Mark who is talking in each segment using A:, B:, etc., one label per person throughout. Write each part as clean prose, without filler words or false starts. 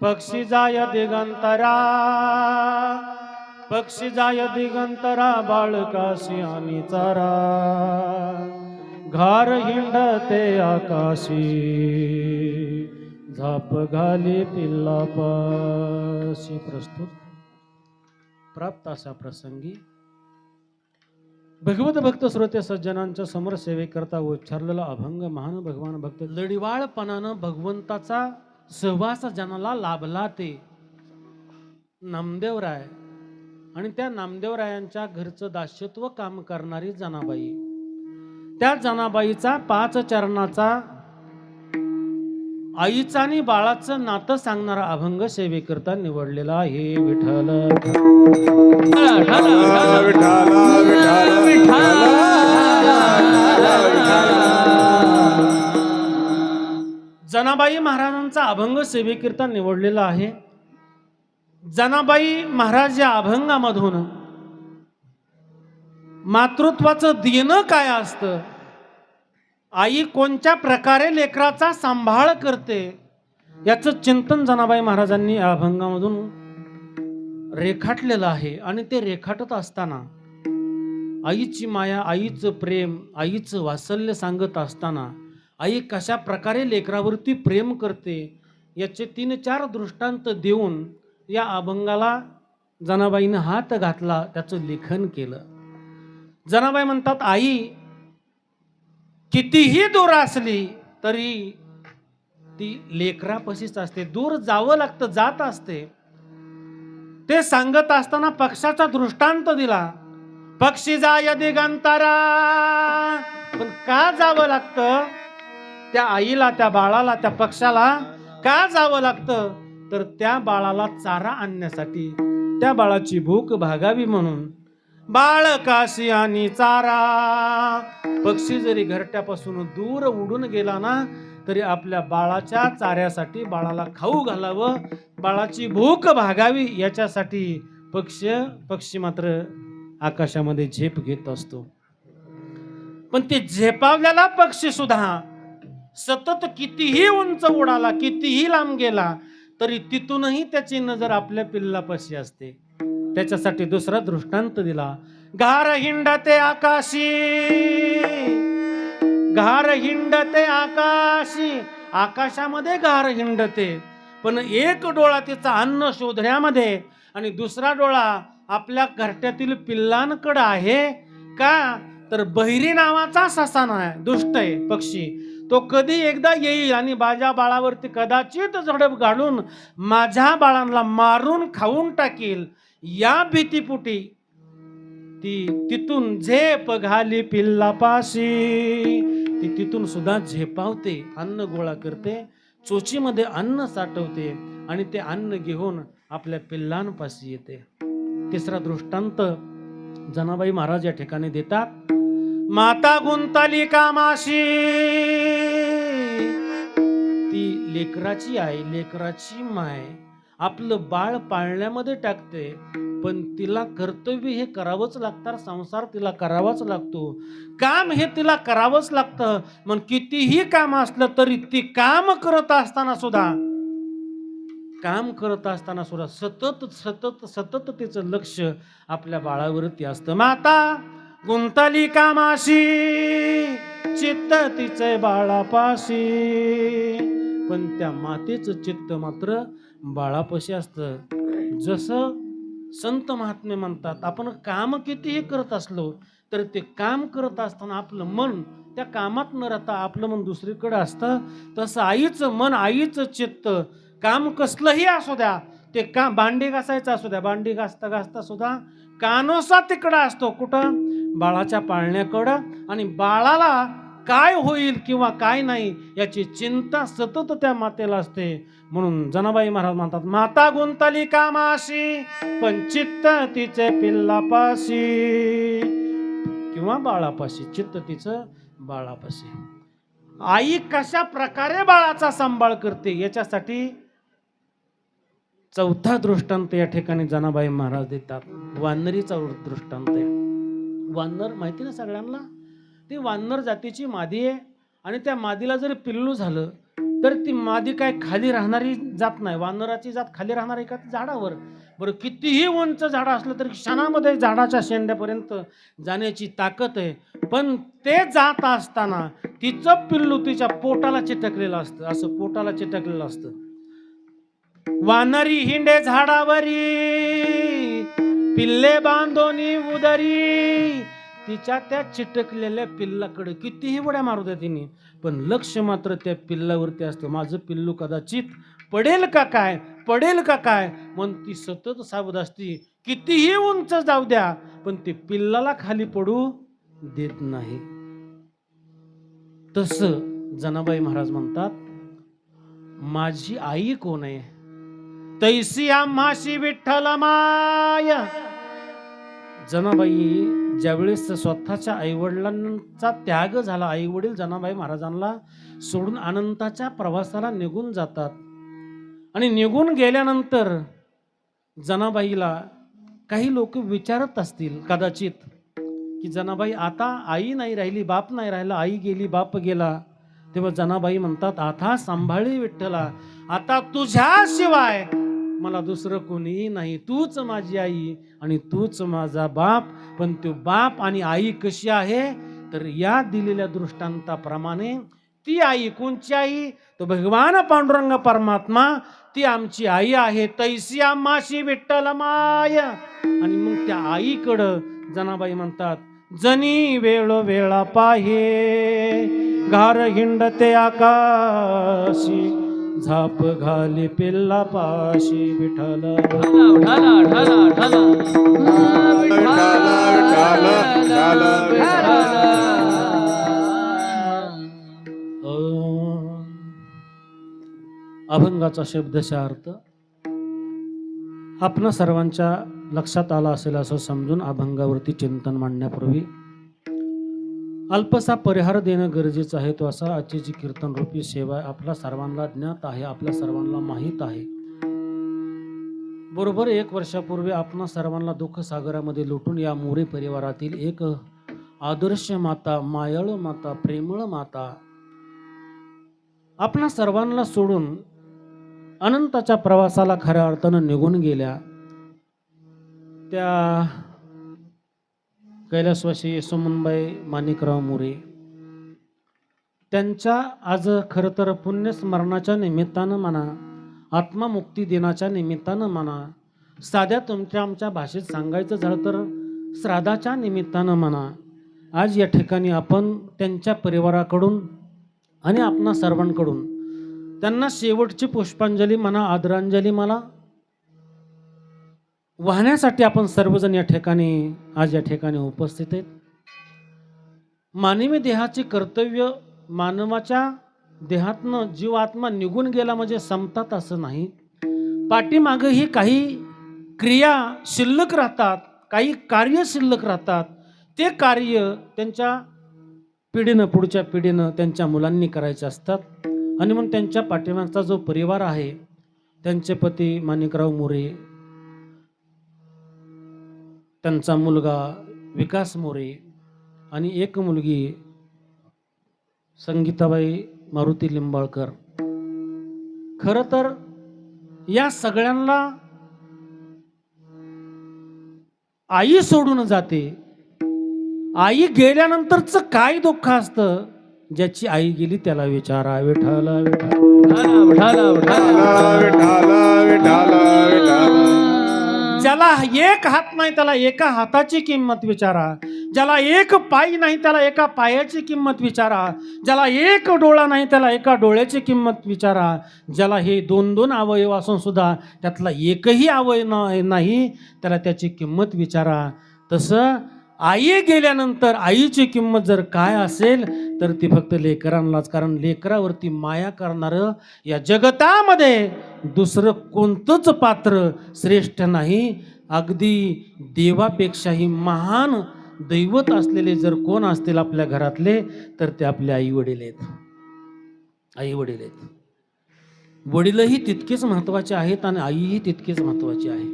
A: पक्षी जाय दिगंतरा, पक्षी जाय दिगंतरा, बाळकाशी आणि चारा, घार हिंडते आकाशी, झाप घाली पिल्लापाशी. प्रस्तुत प्राप्त अशा प्रसंगी भगवत भक्त श्रोते सज्जनांच्या समोर सेवेकरता उच्चारलेला अभंग महान भगवान भक्त लढिवाळपणानं भगवंताचा सहवास जनाला लाभला ते नामदेवराय आणि त्या नामदेवरायांच्या घरचं दास्यत्व काम करणारी जनाबाई. त्या जनाबाईचा 5 चरणाचा आईचं आणि बाळाचं नातं सांगणारा अभंग सेवेकरता निवडलेला आहे. विठ्ठल जनाबाई महाराजांचा अभंग सेवेकरता निवडलेला आहे. जनाबाई महाराज या अभंगामधून मातृत्वाचं देणं काय असतं, आई कोणत्या प्रकारे लेकराचा सांभाळ करते, याचं चिंतन जनाबाई महाराजांनी या अभंगामधून रेखाटलेलं आहे. आणि ते रेखाटत असताना आईची माया, आईचं प्रेम, आईचं वात्सल्य सांगत असताना आई कशा प्रकारे लेकरावरती प्रेम करते याचे 3-4 दृष्टांत देऊन या अभंगाला जनाबाईनं हात घातला, त्याचं लेखन केलं. जनाबाई म्हणतात, आई कितीही दूर असली तरी ती लेकरापाशीच असते, दूर जावं लागतं, जात असते. ते सांगत असताना पक्षाचा दृष्टांत दिला. पक्षी जाय दिगंतरा, पण का जावं लागतं त्या आईला, त्या बाळाला, त्या पक्षाला का जावं लागतं, तर त्या बाळाला चारा आणण्यासाठी, त्या बाळाची भूक भागावी म्हणून. बाळकाशी आणि चारा, पक्षी जरी घरट्यापासून दूर उडून गेला ना तरी आपल्या बाळाच्या चाऱ्यासाठी बाळाला खाऊ घालावं, बाळाची भूक भागावी याच्यासाठी पक्षी मात्र आकाशामध्ये झेप घेत असतो. पण ते झेपावलेला पक्षी सुद्धा सतत कितीही उंच उडाला, कितीही लांब गेला तरी तिथूनही त्याची नजर आपल्या पिल्लापाशी असते. त्याच्यासाठी दुसरा दृष्टांत दिला. घार हिंडते आकाशी, घार हिंडते आकाशी, आकाशामध्ये घार हिंडते, पण एक डोळा तिचा अन्न शोधण्यामध्ये आणि दुसरा डोळा आपल्या घरट्यातील पिल्लांकडे आहे. का तर बहिरी नावाचा ससा आहे, दुष्ट आहे पक्षी, तो कधी एकदा येईल आणि माझ्या बाळावरती कदाचित झडप घालून माझ्या बाळांना मारून खाऊन टाकील, या भीतीपुटी ती तिथून झेप घाली पिल्लापाशी. ती तिथून सुद्धा झेपावते, अन्न गोळा करते, चोचीमध्ये अन्न साठवते आणि ते अन्न घेऊन आपल्या पिल्लांपाशी येते. तिसरा दृष्टांत जनाबाई महाराज या ठिकाणी देतात. माता गुंताली कामाशी, ती लेकराची आई, लेकराची माय आपलं बाळ पाळण्यामध्ये टाकते, पण तिला कर्तव्य हे करावंच लागतं, संसार तिला करावाच लागतो, काम हे तिला करावंच लागतं. मग कितीही काम असलं तरी ती काम करत असताना सुद्धा सतत तिचं लक्ष आपल्या बाळावरती असतं. माता गुंतली कामाशी, चित्त तिचे बाळापाशी, पण त्या मातेचं चित्त मात्र बाळापाशी असतं. जसं संत महात्मे म्हणतात, आपण काम कितीही करत असलो तर ते काम करत असताना आपलं मन त्या कामात न राहता आपलं मन दुसरीकडे असतं. तसं आईचं मन, आईचं चित्त काम कसलंही असू द्या, ते काम भांडी घासायचं असू द्या, भांडी घासता घासता सुद्धा कानोसा तिकडं असतो, कुठं, बाळाच्या पाळण्याकडं. आणि बाळाला काय होईल किंवा काय नाही याची चिंता सतत त्या मातेला असते. म्हणून जनाबाई महाराज म्हणतात, माता गुंतली कामाशी, पण चित्त तिचे पिल्लापाशी किंवा बाळापाशी, चित्त तिचं बाळापाशी. आई कशा प्रकारे बाळाचा सांभाळ करते याच्यासाठी चौथा दृष्टांत या ठिकाणी जनाबाई महाराज देतात. वानरीचा दृष्टांत आहे. वानर माहिती ना सगळ्यांना, ती वानर जातीची मादी आहे आणि त्या मादीला जर पिल्लू झालं तर ती मादी काय खाली राहणारी जात नाही. वानराची जात खाली राहणार आहे का झाडावर. बरं कितीही उंच झाड असलं तरी क्षणामध्ये झाडाच्या शेंड्यापर्यंत जाण्याची ताकद आहे. पण ते जात असताना तिचं पिल्लू तिच्या पोटाला चिटकलेलं असतं, असं पोटाला चिटकलेलं असतं. वानरी हिंडे झाडावरी पिल्ले बांधोनी उदरी, तिच्या त्या चिटकलेल्या पिल्लाकडे कितीही उड्या मारू द्या तिने, पण लक्ष मात्र त्या पिल्लावरती असतं. माझं पिल्लू कदाचित पडेल का काय, पडेल का काय, म्हणून ती सतत सावध असती. कितीही उंच जाऊ द्या पण ते पिल्लाला खाली पडू देत नाही. तसं जनाबाई महाराज म्हणतात, माझी आई कोण आहे, तैसी आम्हाशी विठ्ठल माय. जनाबाई ज्यावेळेस स्वतःच्या आईवडिलांचा त्याग झाला, आई वडील जनाबाई महाराजांना सोडून अनंताच्या प्रवासाला निघून जातात. आणि निघून गेल्यानंतर जनाबाईला काही लोक विचारत असतील कदाचित की जनाबाई आता आई नाही राहिली, बाप नाही राहिला, आई गेली बाप गेला. तेव्हा जनाबाई म्हणतात, आता सांभाळी विठ्ठला, आता तुझ्याशिवाय मला दुसरं कोणीही नाही, तूच माझी आई आणि तूच माझा बाप. पण तो बाप आणि आई कशी आहे, तर या दिलेल्या दृष्टांताप्रमाणे ती आई कोणची आई, तो भगवान पांडुरंग परमात्मा, ती आमची आई आहे. तैसी आम्हाशी विठ्ठल माय. आणि मग त्या आईकडं जनाबाई म्हणतात, जनी वेळो वेळा पाहे घार हिंडते आकाशी, झाप घाली पिल्ला पाशी विठ्ठल. अभंगाचा शब्दशः अर्थ आपणा सर्वांच्या लक्षात आला असेल असं समजून अभंगावरती चिंतन मांडण्यापूर्वी अल्पसा परिहार देणं गरजेचं आहे. तो असा, आजची जी कीर्तन रूपी सेवा आपल्या सर्वांना ज्ञात आहे, आपल्या सर्वांना माहीत आहे. बरोबर 1 वर्षापूर्वी आपणा सर्वांना दुःख सागरामध्ये लुटून या मोरे परिवारातील एक आदर्श माता, मायाळू माता, प्रेमळ माता आपणा सर्वांना सोडून अनंताच्या प्रवासाला खऱ्या अर्थानं निघून गेल्या. त्या कैलासवासी सुमनबाई माणिकराव मोरे, त्यांच्या आज खरं तर पुण्यस्मरणाच्या निमित्तानं म्हणा, आत्ममुक्ती दिनाच्या निमित्तानं म्हणा, साध्या तुमच्या आमच्या भाषेत सांगायचं झालं तर श्राद्धाच्या निमित्तानं म्हणा, आज या ठिकाणी आपण त्यांच्या परिवाराकडून आणि आपणा सर्वांकडून त्यांना शेवटची पुष्पांजली म्हणा, आदरांजली म्हणा, वाहण्यासाठी आपण सर्वजण या ठिकाणी आज या ठिकाणी उपस्थित आहेत. मानवी देहाचे कर्तव्य, मानवाच्या देहातनं जीव आत्मा निघून गेला म्हणजे संपतात असं नाही. पाठीमागेही काही क्रिया शिल्लक राहतात, काही कार्य शिल्लक राहतात. ते कार्य त्यांच्या पिढीनं, पुढच्या पिढीनं त्यांच्या मुलांनी करायचे असतात. आणि मग त्यांच्या पाठीमागचा जो परिवार आहे, त्यांचे पती माणिकराव मोरे, त्यांचा मुलगा विकास मोरे आणि एक मुलगी संगीताबाई मारुती लिंबाळकर, खरं तर या सगळ्यांना आई सोडून जाते. आई गेल्यानंतरच काय दुःख असतं, ज्याची आई गेली त्याला विचारा. विठ्ठल ज्याला एक हात नाही त्याला एका हाताची किंमत विचारा. ज्याला एक पाय नाही त्याला एका पायाची किंमत विचारा. ज्याला एक डोळा नाही त्याला एका डोळ्याची किंमत विचारा. ज्याला हे 2-2 अवयव असून सुद्धा त्यातला एकही अवयव नाही त्याला त्याची किंमत विचारा. तसं आई गेल्यानंतर आईची किंमत जर काय असेल तर ती फक्त लेकरांनाच. कारण लेकरावरती माया करणारं या जगतामध्ये दुसरं कोणतंच पात्र श्रेष्ठ नाही. अगदी देवापेक्षाही महान दैवत असलेले जर कोण असतील आपल्या घरातले तर ते आपले आई वडील आहेत. आई वडील आहेत. वडीलही तितकेच महत्त्वाचे आहेत आणि आईही तितकेच महत्त्वाची आहे.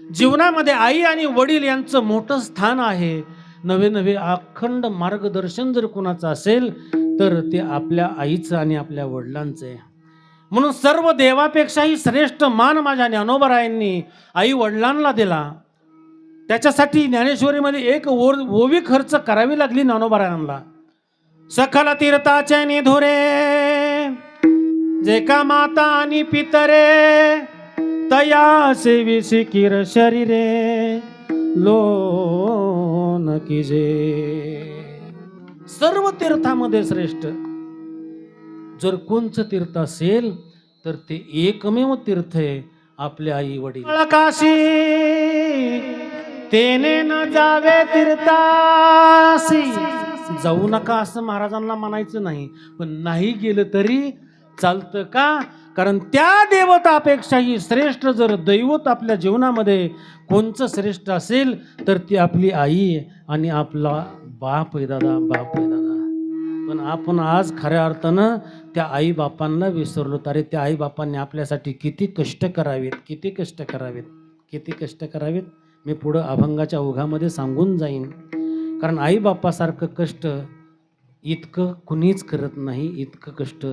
A: जीवनामध्ये आई आणि वडील यांचं मोठं स्थान आहे. नवे नवे अखंड मार्गदर्शन जर कोणाचं असेल तर ते आपल्या आईचं आणि आपल्या वडिलांचं आहे. म्हणून सर्व देवापेक्षाही श्रेष्ठ मान माझ्या ज्ञानोबरायांनी आई वडिलांना दिला. त्याच्यासाठी ज्ञानेश्वरीमध्ये एक ओवी खर्च करावी लागली ज्ञानोबरायांना. सखल तीर्थाचे निधुरे जे का माता आणि पितरे तया सेविसी किर शरीरे लोन किजे. सर्व तीर्थामध्ये श्रेष्ठ जर कोणचं तीर्थ असेल तर ते एकमेव तीर्थ आहे आपल्या आई वडील. काशी तेने न जावे तीर्थासी. जाऊ नका असं महाराजांना म्हणायचं नाही, पण नाही गेलं तरी चालतं का? कारण त्या देवतापेक्षाही श्रेष्ठ जर दैवत आपल्या जीवनामध्ये कोणचं श्रेष्ठ असेल तर ती आपली आई आणि आपला बाप आहे दादा, बाप आहे दादा. पण आपण आज खऱ्या अर्थानं त्या आई बापांना विसरलो. अरे त्या आई बापांनी आपल्यासाठी किती कष्ट करावेत, किती कष्ट करावेत, किती कष्ट करावेत. मी पुढं अभंगाच्या ओघामध्ये सांगून जाईन. कारण आई बापासारखं कष्ट इतकं कुणीच करत नाही, इतकं कष्ट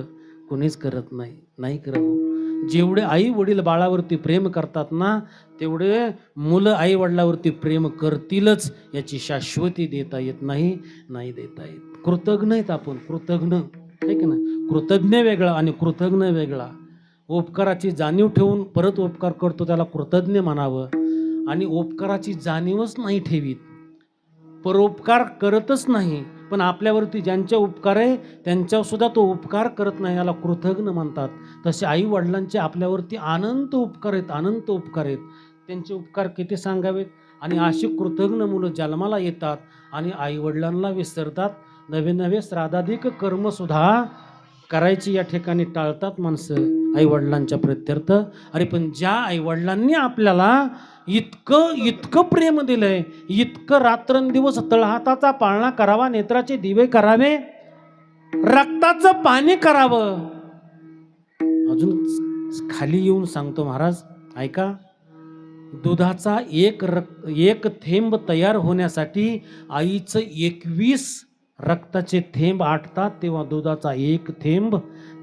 A: कुणीच करत नाही, नाही करत. जेवढे आई वडील बाळावरती प्रेम करतात ना, तेवढे मुलं आई वडिलावरती प्रेम करतीलच, याची शाश्वती देता येत नाही, नाही देता येत. कृतज्ञ आहेत आपण, कृतज्ञ आहे की नाही. कृतज्ञ वेगळा आणि कृतज्ञ वेगळा. उपकाराची जाणीव ठेवून परत उपकार करतो त्याला कृतज्ञ म्हणावं. आणि उपकाराची जाणीवच नाही ठेवीत, परोपकार करतच नाही, पण आपल्यावरती ज्यांचे उपकार आहे त्यांच्यावर सुद्धा तो उपकार करत नाही, याला कृतज्ञ म्हणतात. तसे आई वडिलांचे आपल्यावरती अनंत उपकार आहेत, अनंत उपकार आहेत. त्यांचे उपकार किती सांगावेत. आणि अशी कृतज्ञ मुलं जन्माला येतात आणि आई वडिलांना विसरतात. नवे नवे श्राद्धाधिक कर्मसुद्धा करायची या ठिकाणी टाळतात माणसं आई वडिलांच्या प्रत्यर्थ. अरे पण ज्या आई वडिलांनी आपल्याला इतकं इतकं प्रेम दिलंय, इतकं रात्रंदिवस तळहाताचा पाळणा करावा, नेत्राचे दिवे करावे, रक्ताचं पाणी करावं. अजून खाली येऊन सांगतो महाराज, ऐका. दुधाचा एक थेंब तयार होण्यासाठी आईचं 21 रक्ताचे थेंब आटतात, तेव्हा दुधाचा एक थेंब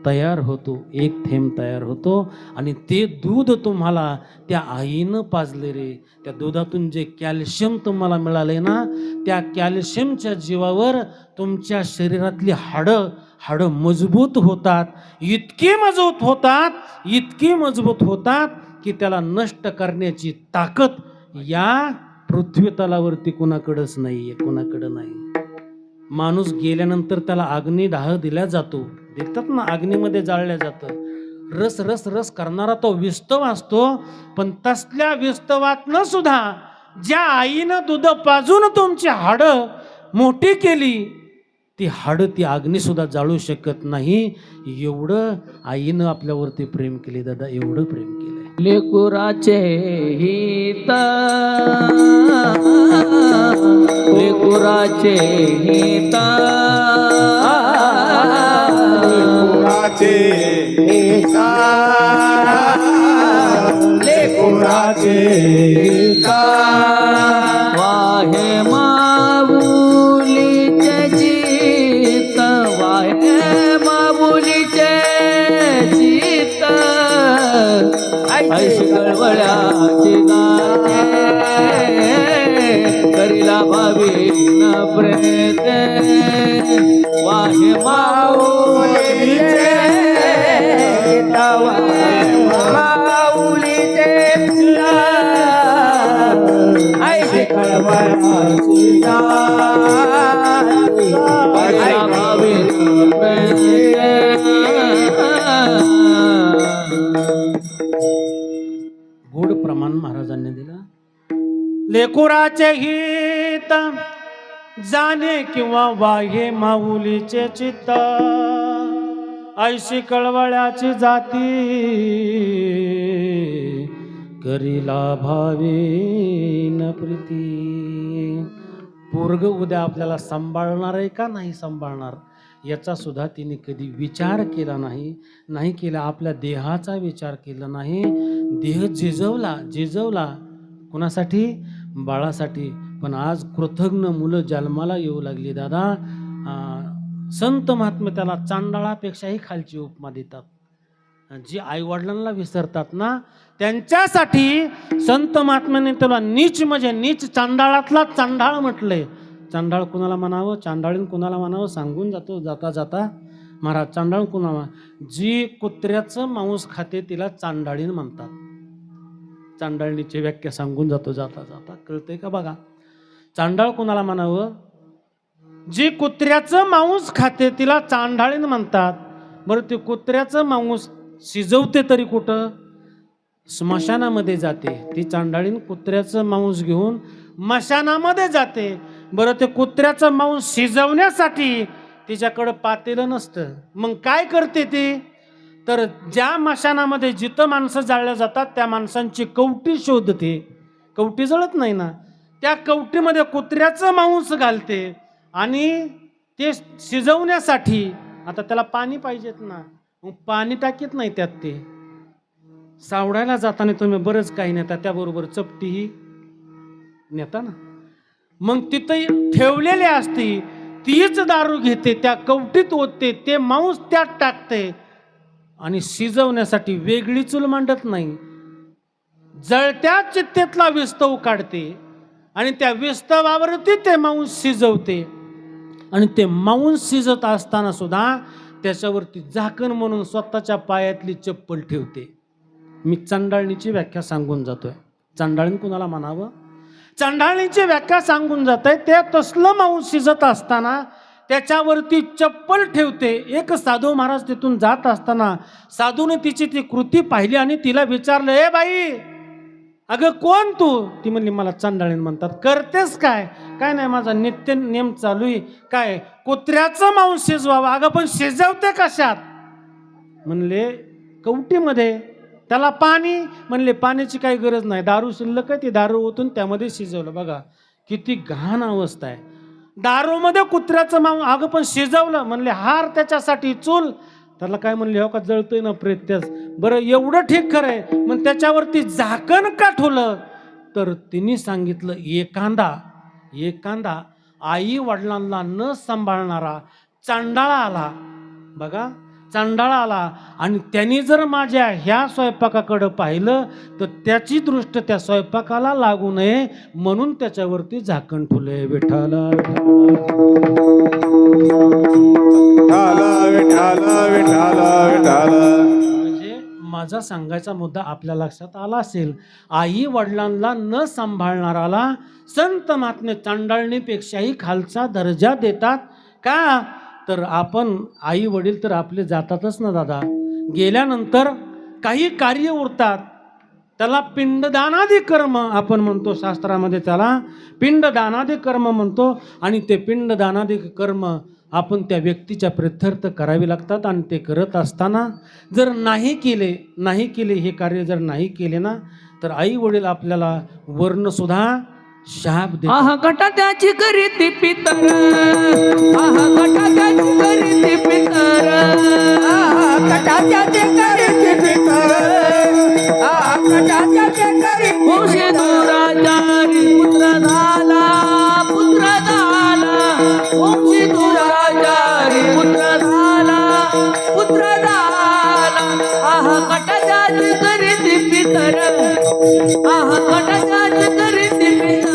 A: तयार होतो, एक थेंब तयार होतो. आणि ते दूध तुम्हाला त्या आईनं पाजले रे. त्या दुधातून जे कॅल्शियम तुम्हाला मिळाले ना, त्या कॅल्शियमच्या जीवावर तुमच्या शरीरातली हाडं मजबूत होतात. इतकी मजबूत होतात, इतकी मजबूत होतात की त्याला नष्ट करण्याची ताकद या पृथ्वी तलावरती कुणाकडंच नाही आहे, कुणाकडं नाही. माणूस गेल्यानंतर त्याला अग्निदाह दिला जातो, देतात ना, अग्नीमध्ये जाळल्या जातं. रस रस रस करणारा तो विस्तव असतो. पण तसल्या विस्तवातनं सुद्धा ज्या आईनं दूध पाजून तुमची हाडं मोठी केली, ती हाडं ती अग्नी सुद्धा जाळू शकत नाही. एवढं आईनं आपल्यावरती प्रेम केले दादा, एवढं प्रेम केलंय.
B: लेकुराचे हित, लेकुराचे हित,
C: लेकुराचे हित, लेकुराचे हित.
B: वाहे माऊलीचे चित, वाहे माऊलीचे चित, ऐशी गळवळ्याची दाते, करीला भावी न प्रेते. वाहे माऊलीचे चित, वाहे माऊलीचे चित, ऐशी गळवळ्याची दाते, करीला भावी न प्रेते.
A: गोड प्रमाण महाराजांनी दिलं. लेकुराचे हित जाणे किंवा वाहे माऊलीचे चित्त, ऐशी कळवळ्याची जाती, करीला भावी न प्रीती. पोरग उद्या आपल्याला सांभाळणार आहे का नाही सांभाळणार याचा सुद्धा तिने कधी विचार केला नाही, नाही केला. आपल्या देहाचा विचार केला नाही. देह झिजवला कुणासाठी? बाळासाठी. पण आज कृतज्ञ मुलं जन्माला येऊ लागली दादा. संत महात्मे त्याला चांडाळापेक्षाही खालची उपमा देतात. जी आई वडिलांना विसरतात ना त्यांच्यासाठी संत महात्म्याने त्याला नीच म्हणजे नीच, चांडाळातला चांडाळ म्हटलंय. चांडाळ कुणाला म्हणावं, चांडाळीन कुणाला म्हणावं सांगून जातो जाता जाता महाराज. चांडाळ कुणाला, जी कुत्र्याचं मांस खाते तिला चांडाळीन म्हणतात. चांडाळणीची व्याख्या सांगून जातो जाता जाता. कळतंय का बघा. चांडाळ कुणाला म्हणावं, जी कुत्र्याचं मांस खाते तिला चांडाळीन म्हणतात. बरं, ते कुत्र्याचं मांस शिजवते तरी कुठं, स्मशानामध्ये जाते. ती चांडाळीन कुत्र्याचं मांस घेऊन मशानामध्ये जाते. बरं, ते कुत्र्याचं मांस शिजवण्यासाठी तिच्याकडं पातेलं नसतं. मग काय करते ती, तर ज्या मशानामध्ये जिथं माणसं जाळल्या जातात त्या माणसांची कवटी शोधते. कवटी जळत नाही ना, त्या कवटीमध्ये कुत्र्याचं मांस घालते आणि ते शिजवण्यासाठी आता त्याला पाणी पाहिजेत ना, मग पाणी टाकीत नाही त्यात. ते सावडायला जाताना तुम्ही बरंच काही नेता, त्याबरोबर चपटीही नेता ना. मग तिथं ठेवलेली असते तीच दारू घेते, त्या कवटीत ओतते, ते मांस त्यात टाकते आणि शिजवण्यासाठी वेगळी चूल मांडत नाही. जळत्या चित्तेतला विस्तव काढते आणि त्या विस्तवावरती ते मांस शिजवते. आणि ते मांस शिजत असताना सुद्धा त्याच्यावरती झाकण म्हणून स्वतःच्या पायातली चप्पल ठेवते. मी चांडाळणीची व्याख्या सांगून जातोय. चांडाळीन कुणाला म्हणावं, चांडाळणीची व्याख्या सांगून जात आहे. ते तसलं मांस शिजत असताना त्याच्यावरती चप्पल ठेवते. एक साधू महाराज तिथून जात असताना साधूने तिची ती कृती पाहिली आणि तिला विचारलं, ए बाई, अगं कोण तू? ती म्हणली, मला चांडाळीन म्हणतात. करतेस काय? काय नाही, माझा नित्य नेम चालू आहे. काय? कुत्र्याचं मांस शिजवावं. अगं पण शिजवते कशात? म्हणले कवटीमध्ये. त्याला पाणी? म्हणले पाण्याची काही गरज नाही, दारू शिल्लक आहे, ती दारू ओतून त्यामध्ये शिजवलं. बघा किती घाण अवस्था आहे. दारूमध्ये कुत्र्याचं मांस. अगं पण शिजवलं. म्हणले हार त्याच्यासाठी चूल. त्याला काय म्हणले, हो का जळतोय ना प्रेत्यास. बरं एवढं ठीक खरं आहे, मग त्याच्यावरती झाकण का ठेवलं? तर तिने सांगितलं, एखादा आई वडिलांना न सांभाळणारा चांडाळा आला. बघा, चांडाळा आला आणि त्यांनी जर माझ्या ह्या स्वयंपाकाकडं पाहिलं तर त्याची दृष्ट त्या स्वयंपाकाला लागू नये म्हणून त्याच्यावरती झाकण ठेवलंय. विठ्ठला म्हणजे माझा सांगायचा मुद्दा आपल्या लक्षात आला असेल. आई वडिलांना न सांभाळणाराला संत महात्मे चांडाळणीपेक्षाही खालचा दर्जा देतात. का? तर आपण आई वडील तर आपले जातातच ना दादा. गेल्यानंतर काही कार्य उरतात, त्याला पिंडदानादी कर्म आपण म्हणतो. शास्त्रामध्ये त्याला पिंडदानादी कर्म म्हणतो. आणि ते पिंडदानादी कर्म आपण त्या व्यक्तीच्या प्रित्यर्थ करावे लागतात. आणि ते करत असताना जर नाही केले हे कार्य जर नाही केले ना, तर आई वडील आपल्याला वर्ण सुद्धा शाप देतात.
B: आहा कटा त्याची करीती पितर, आहा कटा त्याची करीती पितर, आहा कटा त्याची करीती पितर, आहा कटा त्याची करीती वंशी दुराचारी पुत्र झाला, पुत्र झाला, वंशी दुराचारी पुत्र झाला, पुत्र झाला. आहा कटा त्याची करीती पितर, आहा कटा त्याची करीती पितर,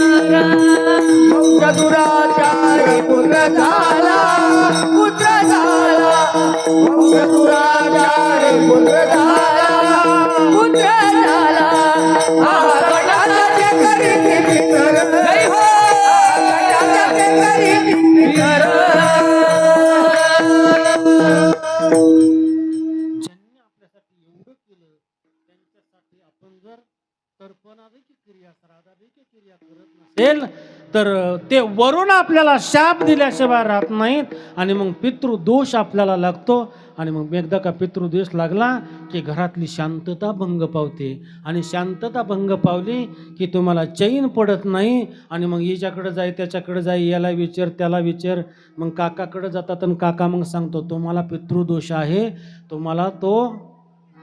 B: दुराचारी पुत्र झाला, पुत्र झाला, दुराचारी पुत्र झाला, पुत्र झाला. कटाचे करीती पितर, जय हो कटाचे करीती पितर.
A: ज्यांनी आपल्यासाठी एवढं केलं त्यांच्यासाठी आपण जर तर्पणादेखील क्रिया श्राद्धादेखील क्रिया करत नसेल तर ते वरून आपल्याला शाप दिल्याशिवाय राहत नाहीत. आणि मग पितृदोष आपल्याला लागतो. आणि मग एकदा का पितृदोष लागला की घरातली शांतता भंग पावते. आणि शांतता भंग पावली की तुम्हाला चैन पडत नाही. आणि मग हिच्याकडे जाय त्याच्याकडे जाय, याला विचार त्याला विचार. मग काकाकडे जातात आणि काका मग सांगतो तुम्हाला पितृदोष आहे, तुम्हाला तो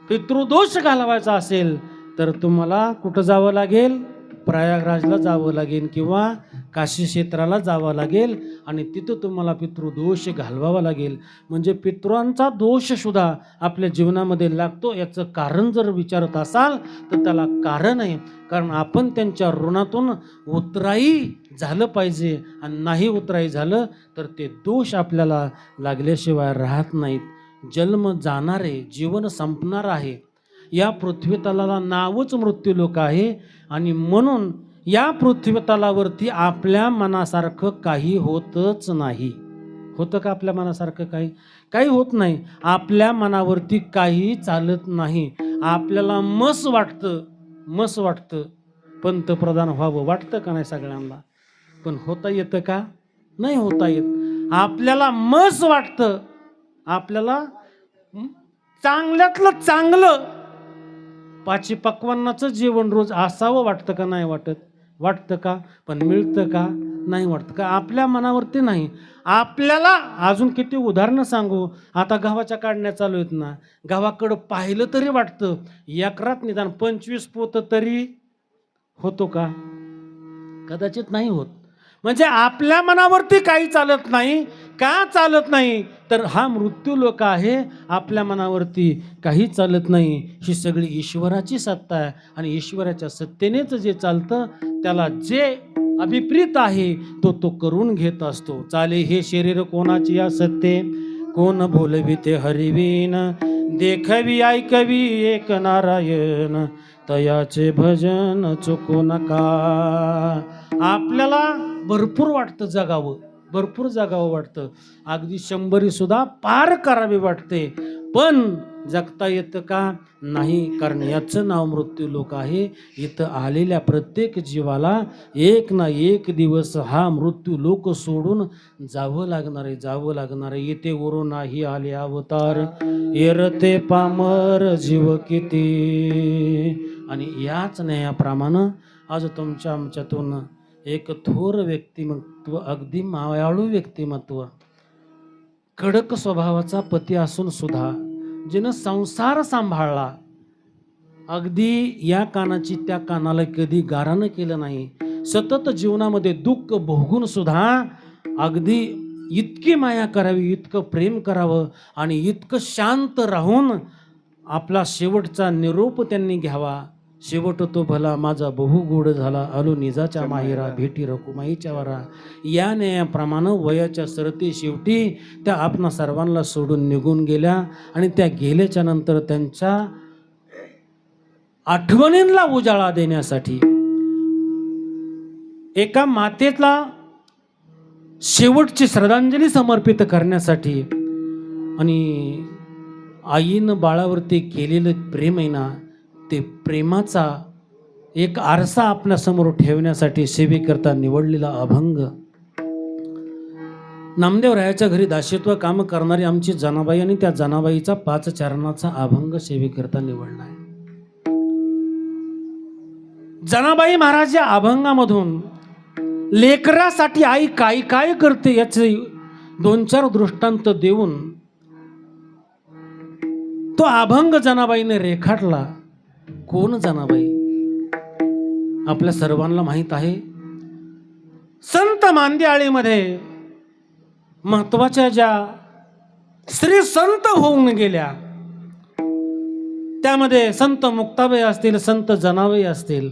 A: पितृदोष घालवायचा असेल तर तुम्हाला कुठं जावं लागेल? प्रयागराजला जावं लागेल किंवा काशी क्षेत्राला जावं लागेल आणि तिथं तुम्हाला पितृदोष घालवावा लागेल. म्हणजे पितरांचा दोष सुद्धा आपल्या जीवनामध्ये लागतो. याचं कारण जर विचारत असाल तर त्याला कारण आहे, कारण आपण त्यांच्या ऋणातून उतराई झालं पाहिजे आणि नाही उतराई झालं तर ते दोष आपल्याला लागल्याशिवाय राहत नाहीत. जन्म जाणार आहे, जीवन संपणार आहे. या पृथ्वीतलाला नावच मृत्यूलोक आहे आणि म्हणून या पृथ्वीतलावरती आपल्या मनासारखं काही होतच नाही. होतं का आपल्या मनासारखं? काही होत नाही. आपल्या मनावरती काही चालत नाही. आपल्याला मस वाटतं पंतप्रधान व्हावं वाटतं का नाही सगळ्यांना? पण होता येतं का? नाही होता येत. आपल्याला मस वाटतं, आपल्याला चांगल्यातलं चांगलं पाची पक्वान्नाचं जेवण रोज असावं वाटतं का नाही वाटत? वाटतं का? पण मिळतं का? नाही वाटतं का? आपल्या मनावरती नाही. आपल्याला अजून किती उदाहरणं सांगू. आता गव्हाच्या काढण्या चालू आहेत ना, गव्हाकडं पाहिलं तरी वाटतं एकरात निदान 25 पोतं तरी होतो का? कदाचित नाही होत. म्हणजे आपल्या मनावरती काही चालत नाही. का चालत नाही? तर हा मृत्यूलोक आहे. आपल्या मनावरती काही चालत नाही. ही सगळी ईश्वराची सत्ता आहे आणि ईश्वराच्या सत्तेनेच जे चालतं त्याला जे अभिप्रीत आहे तो करून घेत असतो. चाले हे शरीर कोणाची या सत्ते, कोण बोलवी ते हरिवीन, देखवी ऐकवी एक नारायण, तयाचे भजन चुकू नका. आपल्याला भरपूर वाटतं जगावं, भरपूर जगावं वाटतं, अगदी 100 सुद्धा पार करावी वाटते, पण जगता येतं का? नाही. कारण याचं नाव मृत्यूलोक आहे. इथं आलेल्या प्रत्येक जीवाला एक ना एक दिवस हा मृत्यूलोक सोडून जावं लागणार आहे. इथे वरून नाही आले अवतार, एरते पामर जीव किती. आणि याच न्यायाप्रमाणे आज तुमच्या आमच्यातून एक थोर व्यक्तिमत्व, अगदी मायाळू व्यक्तिमत्व, कडक स्वभावाचा पती असून सुद्धा जिनं संसार सांभाळला, अगदी या कानाची त्या कानाला कधी गारानं केलं नाही, सतत जीवनामध्ये दुःख भोगून सुद्धा अगदी इतकी माया करावी, इतकं प्रेम करावं आणि इतकं शांत राहून आपला शेवटचा निरोप त्यांनी घ्यावा. शेवट तो भला माझा बहु गोड झाला, आलो निजाच्या माहेरा, भेटी रकुमाईच्या वारा. या न्यायाप्रमाणे वयाच्या सरते शेवटी त्या आपणा सर्वांना सोडून निघून गेल्या आणि त्या गेल्याच्या नंतर त्यांच्या आठवणींना उजाळा देण्यासाठी एका मातेला शेवटची श्रद्धांजली समर्पित करण्यासाठी आणि आईनं बाळावरती केलेलं प्रेम आहे ना, ते प्रेमाचा एक आरसा आपल्यासमोर ठेवण्यासाठी सेवेकरता निवडलेला अभंग. नामदेवरायाच्या घरी दासित्व काम करणारी आमची जनाबाई आणि त्या जनाबाईचा 5 चरणाचा अभंग सेवेकरता निवडला आहे. जनाबाई महाराज या अभंगामधून लेकरासाठी आई काय काय करते याचे 2-4 दृष्टांत देऊन तो अभंग जनाबाईने रेखाटला. कोण जनाबाई? आपल्या सर्वांना माहीत आहे. संत मांदियाळीमध्ये महत्वाच्या ज्या स्त्री संत होऊन गेल्या, त्यामध्ये संत मुक्ताबाई असतील, संत जनाबाई असतील,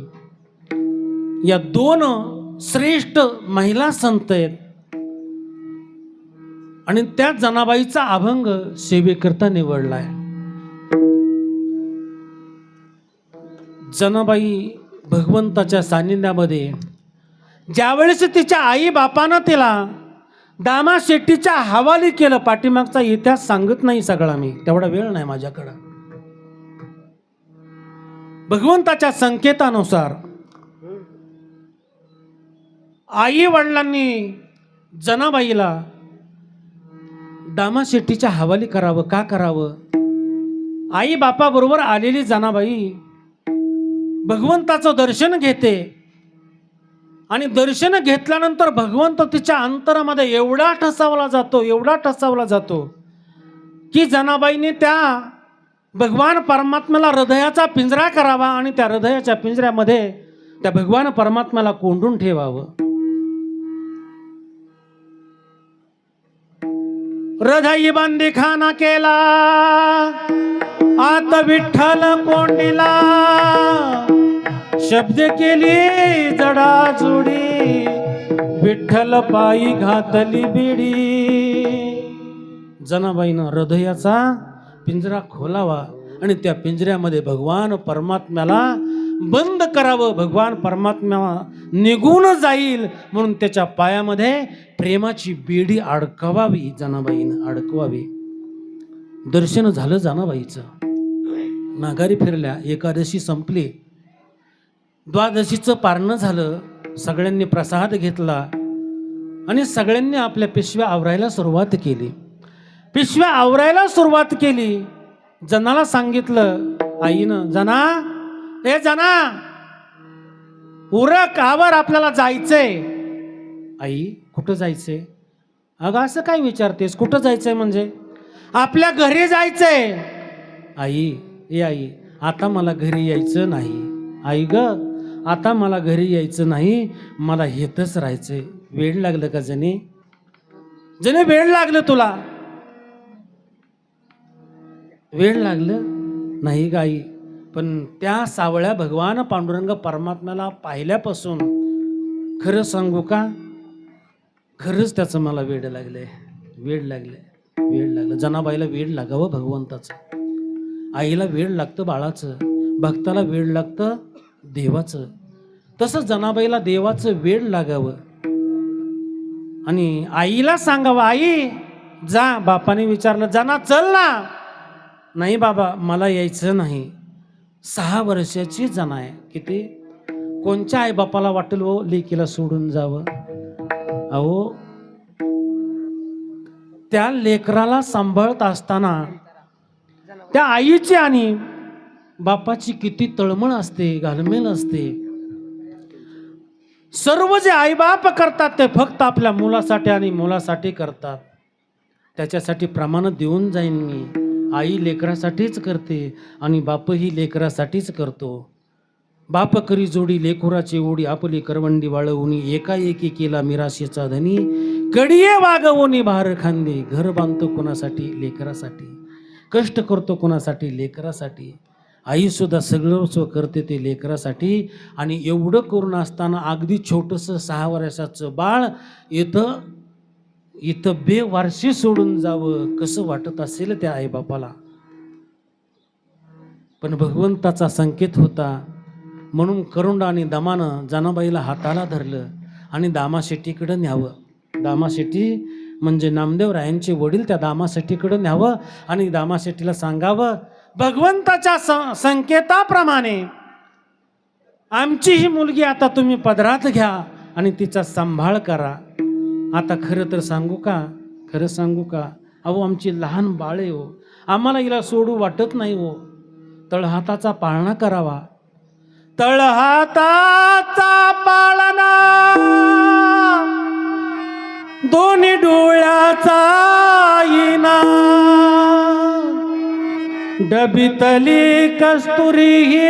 A: या 2 श्रेष्ठ महिला संत आहेत. आणि त्या जनाबाईचा अभंग सेवेकरता निवडलाय. जनाबाई भगवंताच्या सानिध्यामध्ये ज्यावेळेस तिच्या आई बापानं तिला दामा शेट्टीच्या हवाली केलं, पाठीमागचा इतिहास सांगत नाही सगळा, मी तेवढा वेळ नाही माझ्याकडं. भगवंताच्या संकेतानुसार आई वडिलांनी जनाबाईला दामा शेट्टीच्या हवाली करावं. का करावं? आई बापाबरोबर आलेली जनाबाई भगवंताचं दर्शन घेते आणि दर्शन घेतल्यानंतर भगवंत तिच्या अंतरामध्ये एवढा ठसावला जातो की जनाबाईने त्या भगवान परमात्म्याला हृदयाचा पिंजरा करावा आणि त्या हृदयाच्या पिंजऱ्यामध्ये त्या भगवान परमात्म्याला कोंडून ठेवावं. हृदय बंदी खाना केला आत विठ्ठल कोंडीला, शब्द केली जडाजुडी विठ्ठल पायी घातली बिडी. जनाबाईनं हृदयाचा पिंजरा खोलावा आणि त्या पिंजऱ्यामध्ये भगवान परमात्म्याला बंद करावं. भगवान परमात्मा निघून जाईल म्हणून त्याच्या पायामध्ये प्रेमाची बेडी अडकवावी. जनाबाईनं अडकवावी. दर्शन झालं जनाबाईचं. माघारी फिरल्या. एकादशी संपली. द्वादशीचं पारणं झालं. सगळ्यांनी प्रसाद घेतला आणि सगळ्यांनी आपल्या पिशव्या आवरायला सुरुवात केली. पिशव्या आवरायला सुरुवात केली. जनाला सांगितलं आईनं, जना ए जना उरक आवर, आपल्याला जायचंय. आई कुठं जायचंय? अगं असं काय विचारतेस? कुठं जायचंय म्हणजे? आपल्या घरी जायचंय. आई ए आई, आता मला घरी यायचं नाही. आई ग, आता मला घरी यायचं नाही, मला हेतच राहायचंय. वेळ लागलं का जने? जने वेळ लागलं तुला? वेळ लागलं नाही गाई, पण त्या सावळ्या भगवान पांडुरंग परमात्म्याला पाहिल्यापासून खरं सांगू का, खरंच त्याचं मला वेळ लागलंय. वेळ लागलं. जनाबाईला वेळ लागावं भगवंताचं. आईला वेळ लागतं बाळाचं. भक्ताला वेळ लागतं देवाचं. तसं जनाबाईला देवाचं वेळ लागावं आणि आईला सांगावं, आई जा. बापाने विचारलं, जना चल ना. नाही बाबा, मला यायचं नाही. 6 वर्षाची जना आहे. किती? कोणच्या आई बापाला वाटेल हो लेकीला सोडून जावं? अहो, त्या लेकराला सांभाळत असताना त्या आईची आणि बापाची किती तळमळ असते, घालमेल असते. सर्व जे आईबाप करतात ते फक्त आपल्या मुलासाठी आणि मुलासाठी करतात. त्याच्यासाठी प्रमाण देऊन जाईन मी. आई लेकरासाठीच करते आणि बापही लेकरासाठीच करतो. बाप करी जोडी लेकुराची ओढी, आपली करवंडी वाळवूनी एकाएकी केला मिराशीचा धनी, कडिये वागवूनी भार खांदे. घर बांधतो कोणासाठी? लेकरासाठी. कष्ट करतो कोणासाठी? लेकरासाठी. आई सुद्धा सगळं करते ते लेकरासाठी. आणि एवढं करून असताना अगदी छोटंसं 6 वर्षाचं बाळ इथं बेवारशी सोडून जावं, कसं वाटत असेल त्या आईबापाला. पण भगवंताचा संकेत होता म्हणून करुंडा आणि दमानं जनाबाईला हाताला धरलं आणि दामाशेट्टीकडं न्यावं. दामाशेट्टी म्हणजे नामदेव रायांचे वडील. त्या दामाशेट्टीकडं न्यावं आणि दामाशेट्टीला सांगावं, भगवंताच्या संकेताप्रमाणे आमची ही मुलगी आता तुम्ही पदरात घ्या आणि तिचा सांभाळ करा. आता खरं तर सांगू का, अहो आमची लहान बाळ आहे हो, आम्हाला हिला सोडू वाटत नाही हो. तळहाताचा पाळणा करावा. तळहाताचा पाळणा दोन्ही डोळ्याचा येना, डबितली कस्तुरी ही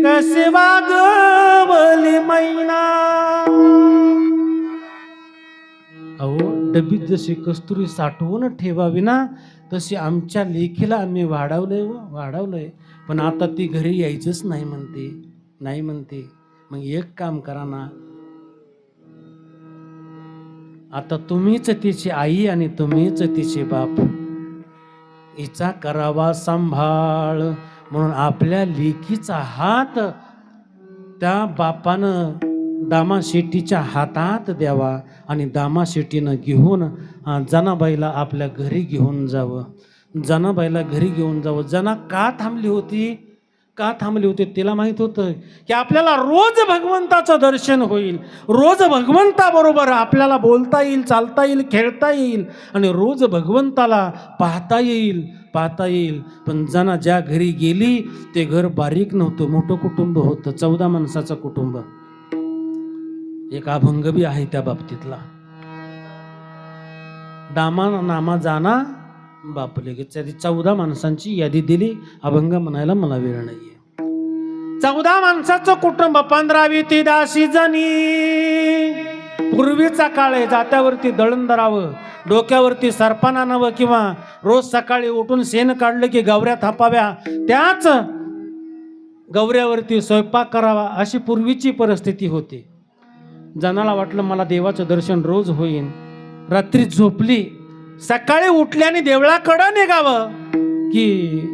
A: कसे वागवली मैना. अहो डबीत जशी कस्तुरी साठवून ठेवावी ना, तशी आमच्या लेखीला आम्ही वाढवलंय. पण आता ती घरी यायचंच नाही म्हणते. मग एक काम करा ना, आता तुम्हीच तिची आई आणि तुम्हीच तिचे बाप, हिचा करावा सांभाळ. म्हणून आपल्या लेकीचा हात त्या बापानं दामाशेट्टीच्या हातात द्यावा आणि दामाशेट्टीनं घेऊन जनाबाईला आपल्या घरी घेऊन जावं. जना का थांबली होती तिला माहित होतं की आपल्याला रोज भगवंताचं दर्शन होईल, रोज भगवंताबरोबर आपल्याला बोलता येईल, चालता येईल, खेळता येईल आणि रोज भगवंताला पाहता येईल. पण जना ज्या घरी गेली ते घर बारीक नव्हतं, मोठं कुटुंब होतं, 14 माणसाचं कुटुंब. एक अभंग बी आहे त्या बाबतीतला. दामा नामा जाना बाप लगेच. 14 माणसांची यादी दिली. अभंग म्हणायला मला वेळ नाहीये. 14 माणसाचं कुटुंब, 15वी ती दासी जणी. पूर्वीचा काळ आहे, जात्यावरती दळण धरावं, डोक्यावरती सरपान आणावं, किंवा रोज सकाळी उठून शेण काढलं की गवऱ्या थापाव्या, त्याच गवऱ्यावरती स्वयंपाक करावा, अशी पूर्वीची परिस्थिती होती. जनाला वाटलं मला देवाचं दर्शन रोज होईन. रात्री झोपली, सकाळी उठल्याने देवळाकडं निघावं की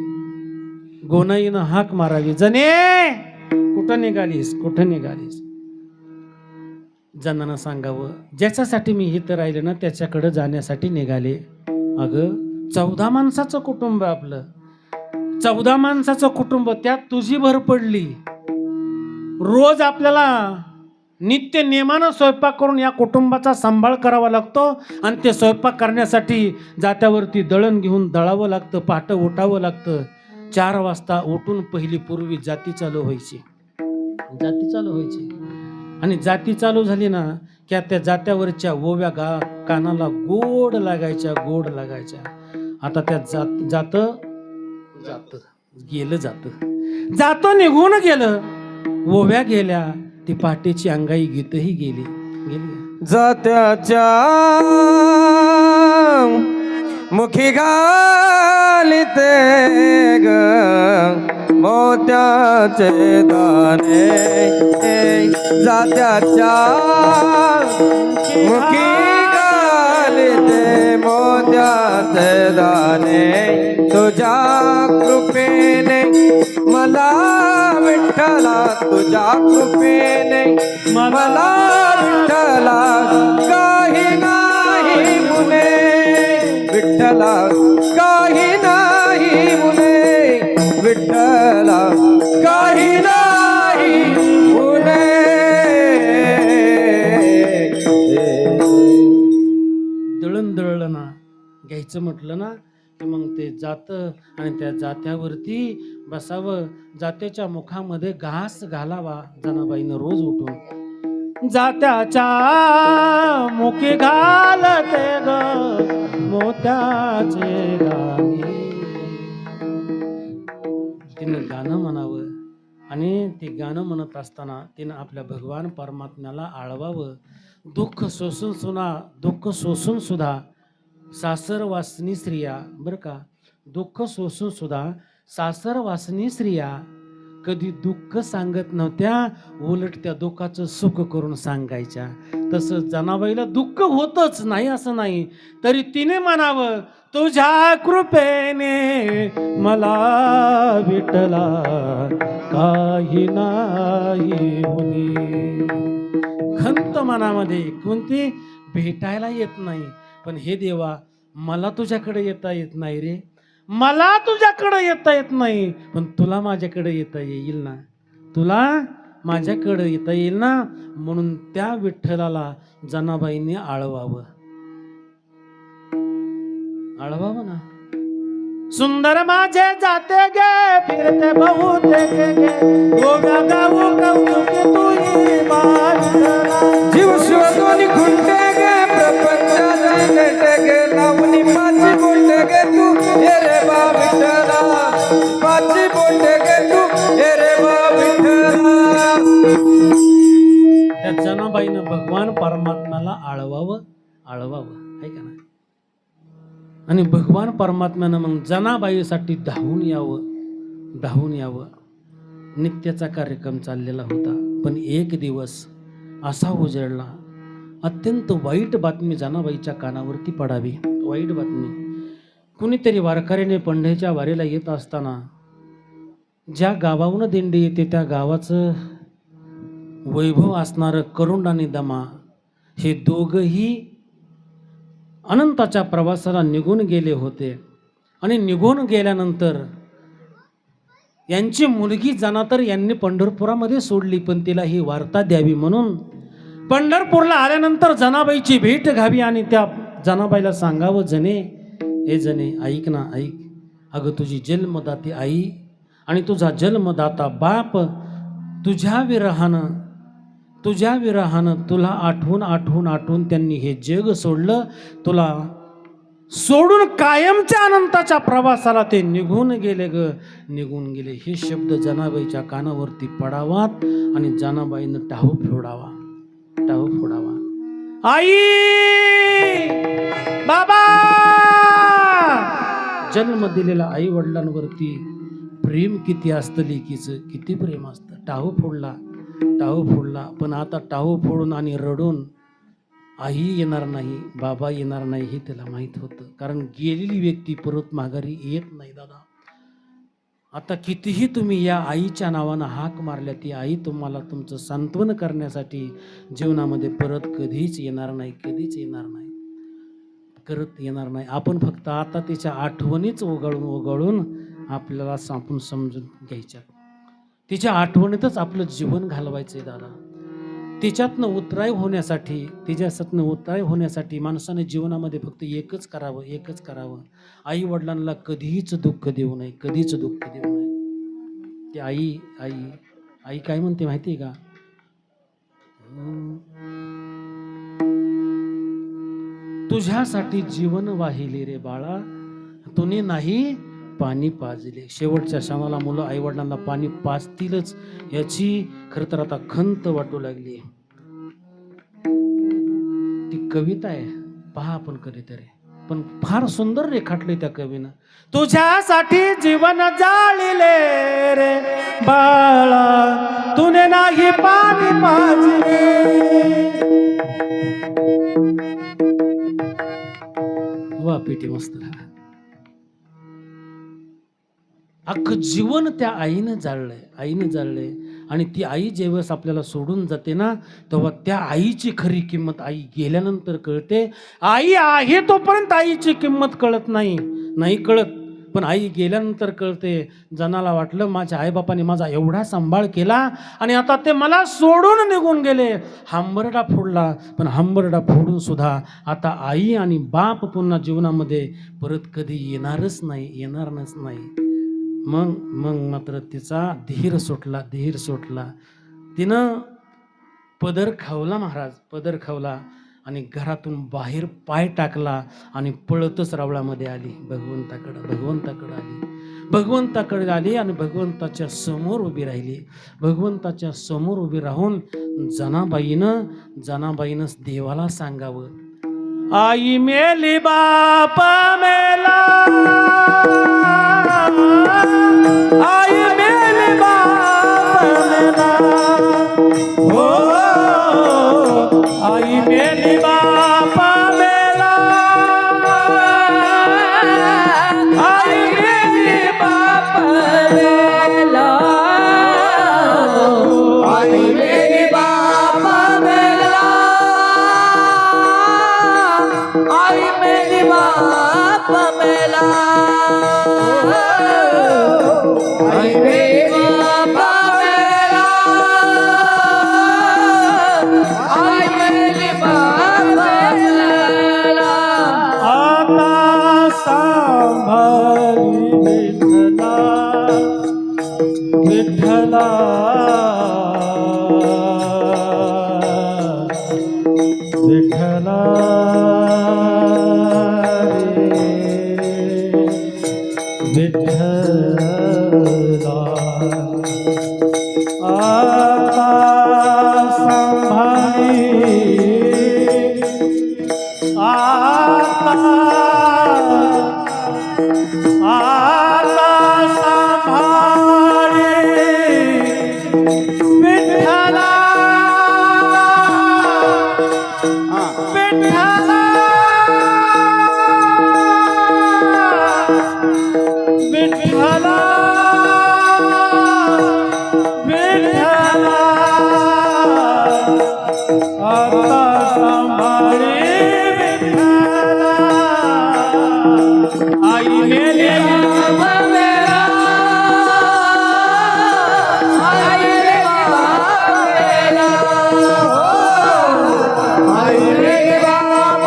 A: गोनाईनं हाक मारावी, जने कुठं निघालीस, कुठं निघालीस. जनानं सांगावं, ज्याच्यासाठी मी इथं राहिले ना त्याच्याकडे जाण्यासाठी निघाले. अगं 14 माणसाचं कुटुंब आपलं, 14 माणसाचं कुटुंब, त्यात तुझी भर पडली. रोज आपल्याला नित्य नियमानं स्वयंपाक करून या कुटुंबाचा सांभाळ करावा लागतो, आणि ते स्वयंपाक करण्यासाठी जात्यावरती दळण घेऊन दळावं लागतं, पहाटं उठावं लागतं. 4 वाजता उठून पहिली पूर्वी जाती चालू व्हायची, जाती चालू व्हायची. आणि जाती चालू झाली ना की त्या जात्यावरच्या ओव्या कानाला गोड लागायच्या, गोड लागायच्या. आता त्या जात निघून गेलं, ओव्या गेल्या, ती पहाटेची अंगाई गीतही गेली.
B: जात्याच्या मुखी घालिते ग मोत्याचे दाणे, जात्याच्या मुखी घालिते मोत्याचे दाणे. तुझ्या कृपेने मला विठ्ठला, तुझ्या कृपेने मला विठ्ठला काही नाही मुने, विठ्ठला काही नाही मुने, विठ्ठला काही नाही मुने.
A: दळण दळलं ना, घ्यायचं म्हटलं ना की मग ते जातं, आणि त्या जात्यावरती बसावं, जात्याच्या मुखामध्ये घास घालावा. जनाबाईनं रोज उठून जात्याच्या मुखी घालते ग मोत्याचे दाणे. तिनं गाणं म्हणावं, आणि ते गाणं म्हणत असताना तिनं आपल्या भगवान परमात्म्याला आळवावं. दुःख सोसून सुद्धा सासर वासनी स्त्रिया, बरं का, दुःख सोसून सुद्धा सासर वासनी स्त्रिया कधी दुःख सांगत नव्हत्या, उलट त्या दुःखाचं सुख करून सांगायच्या. तसं जनाबाईला दुःख होतच नाही असं नाही, तरी तिने म्हणावं, तुझ्या कृपेने मला विठ्ठला काही नाही मुनी. खंत मनामध्ये कोणती भेटायला येत नाही, पण हे देवा मला तुझ्याकडे येता येत नाही रे, मला तुझ्याकडे येता येत नाही, पण तुला माझ्याकडे येता येईल ना, तुला माझ्याकडे येता येईल ना. म्हणून त्या विठ्ठलाला जनाबाईने आळवावं, आळवावं ना. सुंदर माझे जाते गे फिरते बहुतेक गे, गोव्या गाऊ कौतुके तुझी बाजूला.
B: जीव शोधून खुंटे गे प्रपंचाची नेटे गे, लावणी पाची बोलते गे तू हे रे बा विठ्ठला, पाची बोलते गे तू हे रे बा विठ्ठला.
A: त्या जनाबाईनं भगवान परमात्म्याला आळवावं, आहे का ना. आणि भगवान परमात्म्यानं मग जनाबाईसाठी धावून यावं. नित्याचा कार्यक्रम चाललेला होता, पण एक दिवस असा उजळला, अत्यंत वाईट बातमी जनाबाईच्या कानावरती पडावी. वाईट बातमी. कुणीतरी वारकऱ्याने पंढरीच्या वारीला येत असताना ज्या गावाहून दिंडी येते त्या गावाचं वैभव असणारं करुंड आणि दमा, हे दोघंही अनंताच्या प्रवासाला निघून गेले होते. आणि निघून गेल्यानंतर यांची मुलगी जनातर यांनी पंढरपुरामध्ये सोडली, पण तिला ही वार्ता द्यावी म्हणून पंढरपूरला आल्यानंतर जनाबाईची भेट घ्यावी आणि त्या जनाबाईला सांगावं, जने ऐक ना, ऐक, अगं तुझी जन्मदाती आई आणि तुझा जन्मदाता बाप तुझ्या विरहानं तुला आठवून त्यांनी हे जग सोडलं. तुला सोडून कायमच्या अनंताच्या प्रवासाला ते निघून गेले ग, निघून गेले. हे शब्द जनाबाईच्या कानावरती पडावात आणि जनाबाईनं टाहू फोडावा, टाहू फोडावा. आई, बाबा, जन्म दिलेल्या आई वडिलांवरती प्रेम किती असतं, लेकीचं किती प्रेम असतं. टाहू फोडला, टाहू फोडला. पण आता टाहू फोडून आणि रडून आई येणार नाही, बाबा येणार नाही हे त्याला माहीत होतं. कारण गेलेली व्यक्ती परत माघारी येत नाही दादा. आता कितीही तुम्ही या आईच्या नावानं हाक मारल्या, ती आई तुम्हाला तुमचं सांत्वन करण्यासाठी जीवनामध्ये परत कधीच येणार नाही, कधीच येणार नाही, करत येणार नाही. आपण फक्त आता तिच्या आठवणीच ओघळून ओघळून आपल्याला आपण समजून घ्यायच्या. तिच्या आठवणीतच आपलं जीवन घालवायचंय दादा. तिच्यातनं उतराय होण्यासाठी, तिच्यातनं उतराय होण्यासाठी माणसाने जीवनामध्ये फक्त एकच करावं, एकच करावं. आई वडिलांना कधीच दुःख देऊ नये, कधीच दुःख देऊ नये. ती आई आई आई काय म्हणते माहिती आहे का? तुझ्यासाठी जीवन वाहिले रे बाळा, तुने नाही पाणी पाजले. शेवटच्या क्षणाला मुलं आई वडिलांना पाणी पाजतीलच याची खरं तर आता खंत वाटू लागली. ती कविता आहे, पहा आपण कधीतरी, पण फार सुंदर रेखाटले त्या कवीनं. तुझ्यासाठी जीवन जाळले रे बाळा, तुने नाही पाणी पाजले. वा पेटी मस्त. अख्खं जीवन त्या आईनं जाळलंय, आईनं जाळलंय. आणि ती आई ज्यावेळेस आपल्याला सोडून जाते ना, तेव्हा त्या आईची खरी किंमत आई गेल्यानंतर कळते. आई आहे तोपर्यंत आईची किंमत कळत नाही, नाही कळत. पण आई गेल्यानंतर कळते. जनाला वाटलं माझ्या आईबापाने माझा एवढा सांभाळ केला आणि आता ते मला सोडून निघून गेले. हंबरडा फोडला, पण हंबरडा फोडून सुद्धा आता आई आणि बाप पुन्हा जीवनामध्ये परत कधी येणारच नाही, येणारच नाही. मग मात्र तिचा धीर सुटला, धीर सुटला. तिनं पदर खावला महाराज, पदर खावला आणि घरातून बाहेर पाय टाकला आणि पळतच रावळामध्ये आली. भगवंताकडे आली, भगवंताकडे आली आणि भगवंताच्या समोर उभी राहिली. भगवंताच्या समोर उभी राहून जनाबाईनं देवाला सांगावं, आई मेली बाप मेला, आई मेली बाप मेला, हो आई मेली बाप मेला, आई मेली बाप मेला,
B: आई मेरी बाप मेला, आई मेरी बाप मेला, आई मेरी बाप मेला, आई मेरी बाप मेला.
A: आता सांभाळी विठ्ठला, विठ्ठला, विठ्ठला रे, विठ्ठला. आता सांभाळी, आता सांभाळी विठ्ठला, विठ्ठला, विठ्ठला, विठ्ठला. आता सांभाळी विठ्ठला, आई मेली बाप मेला,
B: आई मेरी बाप मेला, आई मेरी बाप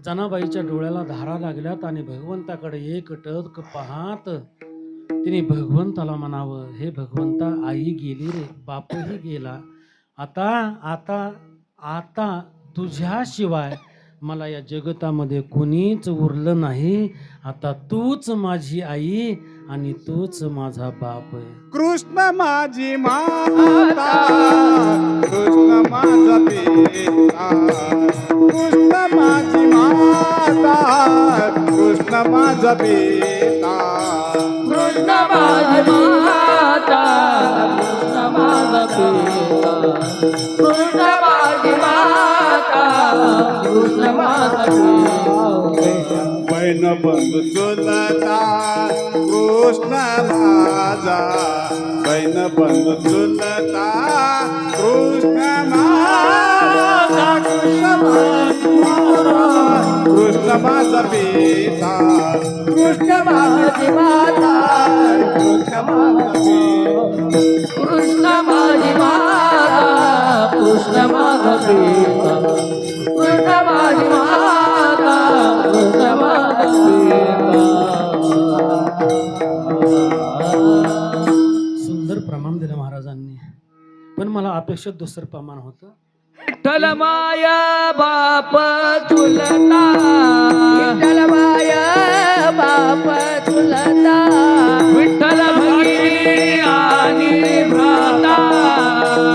A: जनाबाईच्या डोळ्याला धारा लागल्यात आणि भगवंताकडे एकटक पाहत तिने भगवंताला म्हणावं, हे भगवंता, आई गेली रे, बापही गेला, आता आता आता तुझ्याशिवाय मला या जगतामध्ये कोणीच उरलं नाही. आता तूच माझी आई आणि तूच माझा बाप आहे.
C: कृष्ण माझी माता, कृष्ण माझा पिता, कृष्ण माझी माता, कृष्ण माझा पिता,
B: कृष्ण माझी माता, कृष्ण माझा पिता, कृष्ण माझी माता, कृष्ण माझा पिता.
C: बहीण बंधू चुलता कृष्ण माझा, बहीण बंधू चुलता कृष्ण माझा, कृष्ण माझा पिता,
B: कृष्ण माझी माता,
C: कृष्ण माझा पिता,
B: कृष्ण माझी माता, कृष्ण माझा पिता, कृष्ण माझी माता, कृष्ण माझा पिता.
A: सुंदर प्रमाण दिलं महाराजांनी, पण मला अपेक्षित दुसरं प्रमाण होतं.
B: विठ्ठल माया बाप चुलता, विठ्ठल माया बाप चुलता, विठ्ठल भगिनी आणि भ्राता,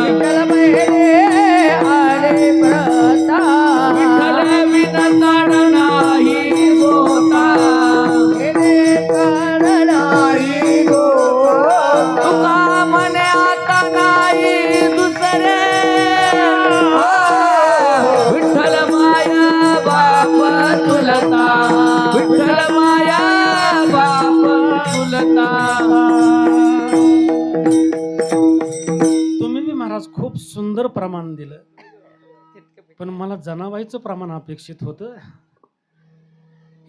B: विठ्ठल बहिणी आणि भ्राता, विठ्ठल विनताड नाही होता, विनताड नाही होता, तुका म्हणे आता नाही दुसरे, विठ्ठल माया बाप चुलता, विठ्ठल माया बाप चुलता.
A: तुम्ही बी महाराज खूप सुंदर प्रमाण दिलं, पण मला जनाबाईचं प्रमाण अपेक्षित होतं.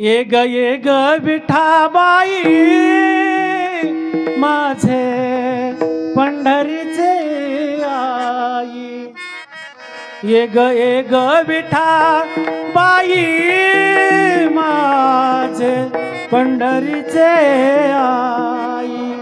A: ये ग विठाबाई माझे पंढरीचे आई, ये ग विठाबाई माझे पंढरीचे आई,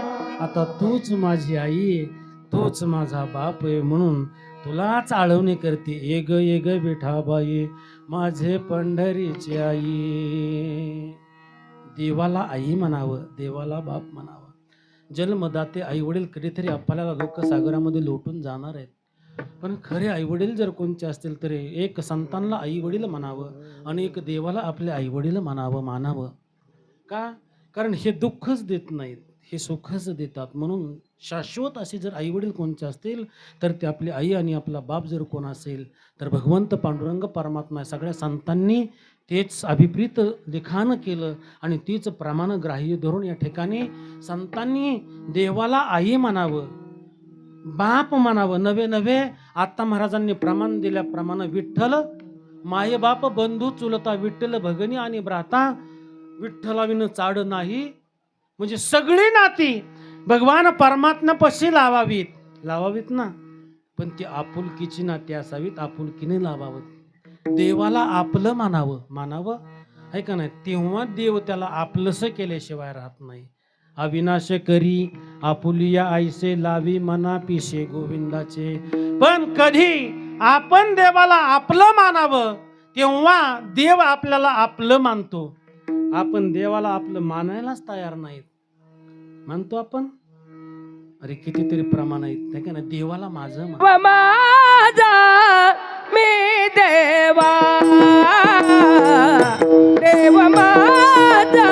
A: आता तूच माझी आई, तूच माझा बाप आहे, म्हणून तुलाच आळवणी करते. ये ग विठाबाई माझे पंढरीची आई. देवाला आई म्हणावं, देवाला बाप म्हणावं. जन्मदाते आई वडील कधीतरी आपल्याला दुःख सागरामध्ये लोटून जाणार आहेत, पण खरे आई वडील जर कोणते असतील तरी एक संतांना आई वडील म्हणावं आणि एक देवाला आपले आई वडील मानावं. का? कारण हे दुःखच देत नाहीत, हे सुखच देतात. म्हणून शाश्वत असे जर आई वडील कोणते असतील तर ते आपली आई आणि आपला बाप जर कोण असेल तर भगवंत पांडुरंग परमात्मा. सगळ्या संतांनी तेच अभिप्रीत लिखाण केलं आणि तीच प्रमाण ग्राह्य धरून या ठिकाणी संतांनी देवाला आई म्हणावं, बाप म्हणावं. नवे आत्ता महाराजांनी प्रमाण दिल्याप्रमाणे विठ्ठल माये बाप बंधू चुलता, विठ्ठल भगनी आणि भ्राता, विठ्ठलाविन चाड नाही, म्हणजे सगळी नाती भगवान परमात्म्यापाशी लावावीत ना, पण ती आपुलकीची नाती असावीत, आपुलकीने लावावं. देवाला आपलं मानावं आहे का नाही, तेव्हा देव त्याला आपलंसं केल्याशिवाय राहत नाही. अविनाश करी आपुलिया आईसे लावी मना पिशे गोविंदाचे. पण कधी आपण देवाला आपलं मानावं तेव्हा देव आपल्याला आपलं मानतो. आपण देवाला आपलं मानायलाच तयार नाहीत, मानतो आपण. अरे कितीतरी प्रमाण आहेत नाही का ना, देवाला माझं
B: माझा मी देवा, देव माझा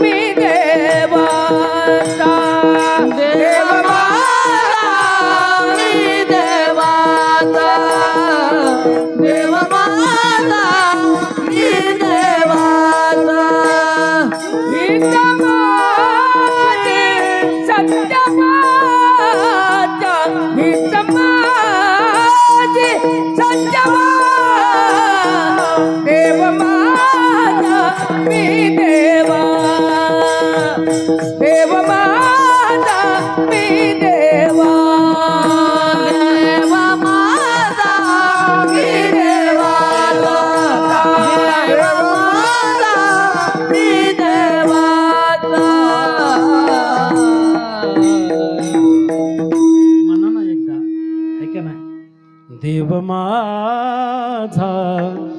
B: मी देवाचा, देव माझा मी देवाचा, देव माझा मी देवाचा. हित माझे सत्य माझा, हित माझे
A: देव माझा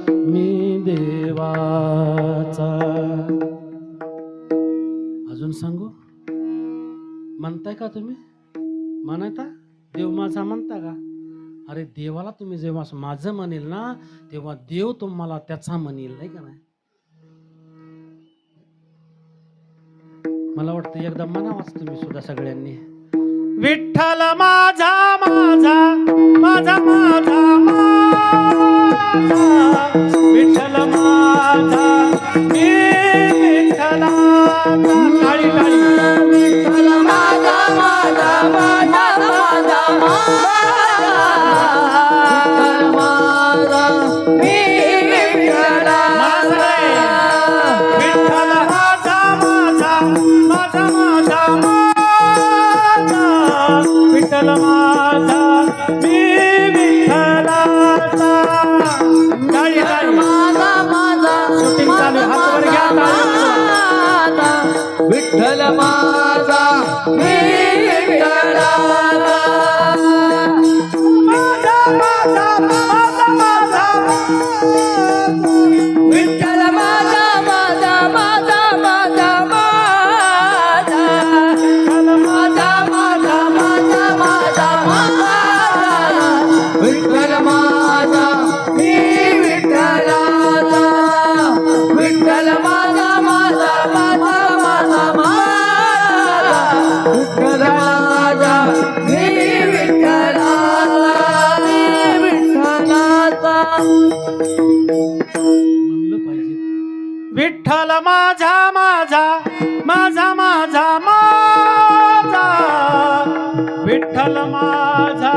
A: मी देवाचा. अजून सांगू? म्हणताय का तुम्ही? म्हणता देव माझा म्हणता का? अरे देवाला तुम्ही जेव्हा माझं म्हणेल ना तेव्हा देव तुम्हाला त्याचा म्हणेल, नाही का? नाही, मला वाटतं एकदा म्हणावाच तुम्ही सुद्धा सगळ्यांनी, विठ्ठल माझा माझा माझा माझा माझा, विठ्ठल माझा मी विठ्ठलाचा. टाळी टाळी.
B: विठ्ठल माझा माझा माझा माझा माझा, मी विठ्ठलाचा.
A: विठ्ठल माझा माझा माझा माझा माझा, विठ्ठल माझा मी विठ्ठलाचा. टाळी टाळी.
B: माझा माझा
A: शूटिंग चालू आहे. हात वर घ्या. टाळी.
B: विठ्ठल माझा मी विठ्ठलाचा.
A: माझा माझा माझा माझा,
B: विठ्ठल माझा माझा माझा माझा माझा, माझा माझा माझा माझा माझा, विठ्ठल माझा मी विठ्ठलाचा. विठ्ठल माझा माझा माझा माझा माझा, विठ्ठल माझा मी विठ्ठलाचा. मी विठ्ठलाचा.
A: म्हणलं पाहिजे. विठ्ठल माझा माझा माझा माझा माझा, विठ्ठल माझा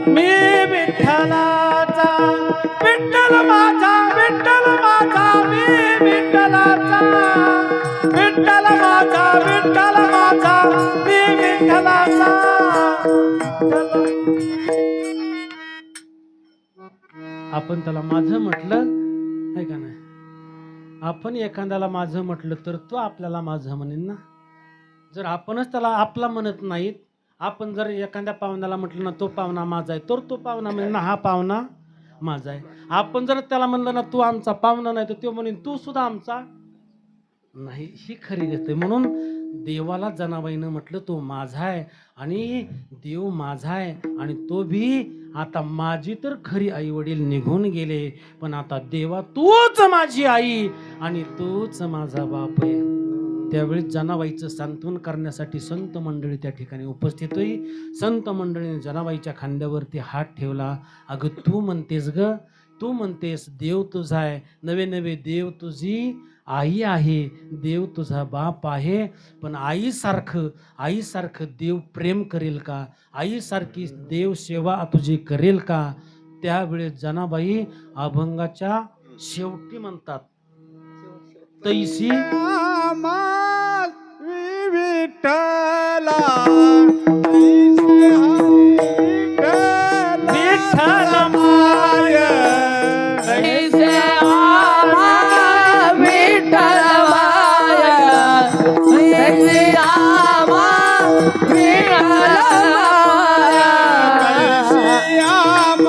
A: मी विठ्ठलाचा. विठ्ठल माझा विठ्ठल माझा मी विठ्ठलाचा. विठ्ठल माझा विठ्ठल माझा मी विठ्ठलाचा. आपण त्याला माझं म्हटलं आहे का नाही? आपण एखाद्याला माझं म्हटलं तर तो आपल्याला माझं म्हणेन ना. जर आपणच त्याला आपला म्हणत नाहीत, आपण जर एखाद्या पाहुण्याला म्हटलं ना तो पाहुणा माझा आहे, तर तो पाहुणा म्हणेन ना हा पाहुणा माझा आहे. आपण जर त्याला म्हणलं ना तू आमचा पाहुणा नाही, तर तो म्हणेन तू सुद्धा आमचा नाही. ही खरी गोष्ट आहे. म्हणून देवाला जनाबाईनं म्हटलं तो माझा आहे आणि देव माझा आहे. आणि तो भी आता माझी तर खरी आई वडील निघून गेले, पण आता देवा तूच माझी आई आणि तूच माझा बाप आहे. त्यावेळी जनाबाईचं सांत्वन करण्यासाठी संत मंडळी त्या ठिकाणी उपस्थित होई. संत मंडळीने जनाबाईच्या खांद्यावरती हात ठेवला. अगं तू म्हणतेस ग, तू म्हणतेस देव तुझा आहे, नवे नवे देव तुझी आई आहे, देव तुझा बाप आहे, पण आईसारखं देव प्रेम करेल का? आईसारखी देव सेवा तुझी करेल का? त्यावेळेस जनाबाई अभंगाच्या शेवटी म्हणतात, तैसी
C: विठ्ठला
A: विठ्ठल
C: माय
B: ऐसे आमा विठ्ठल माया, ऐसे आमा विठ्ठल माया.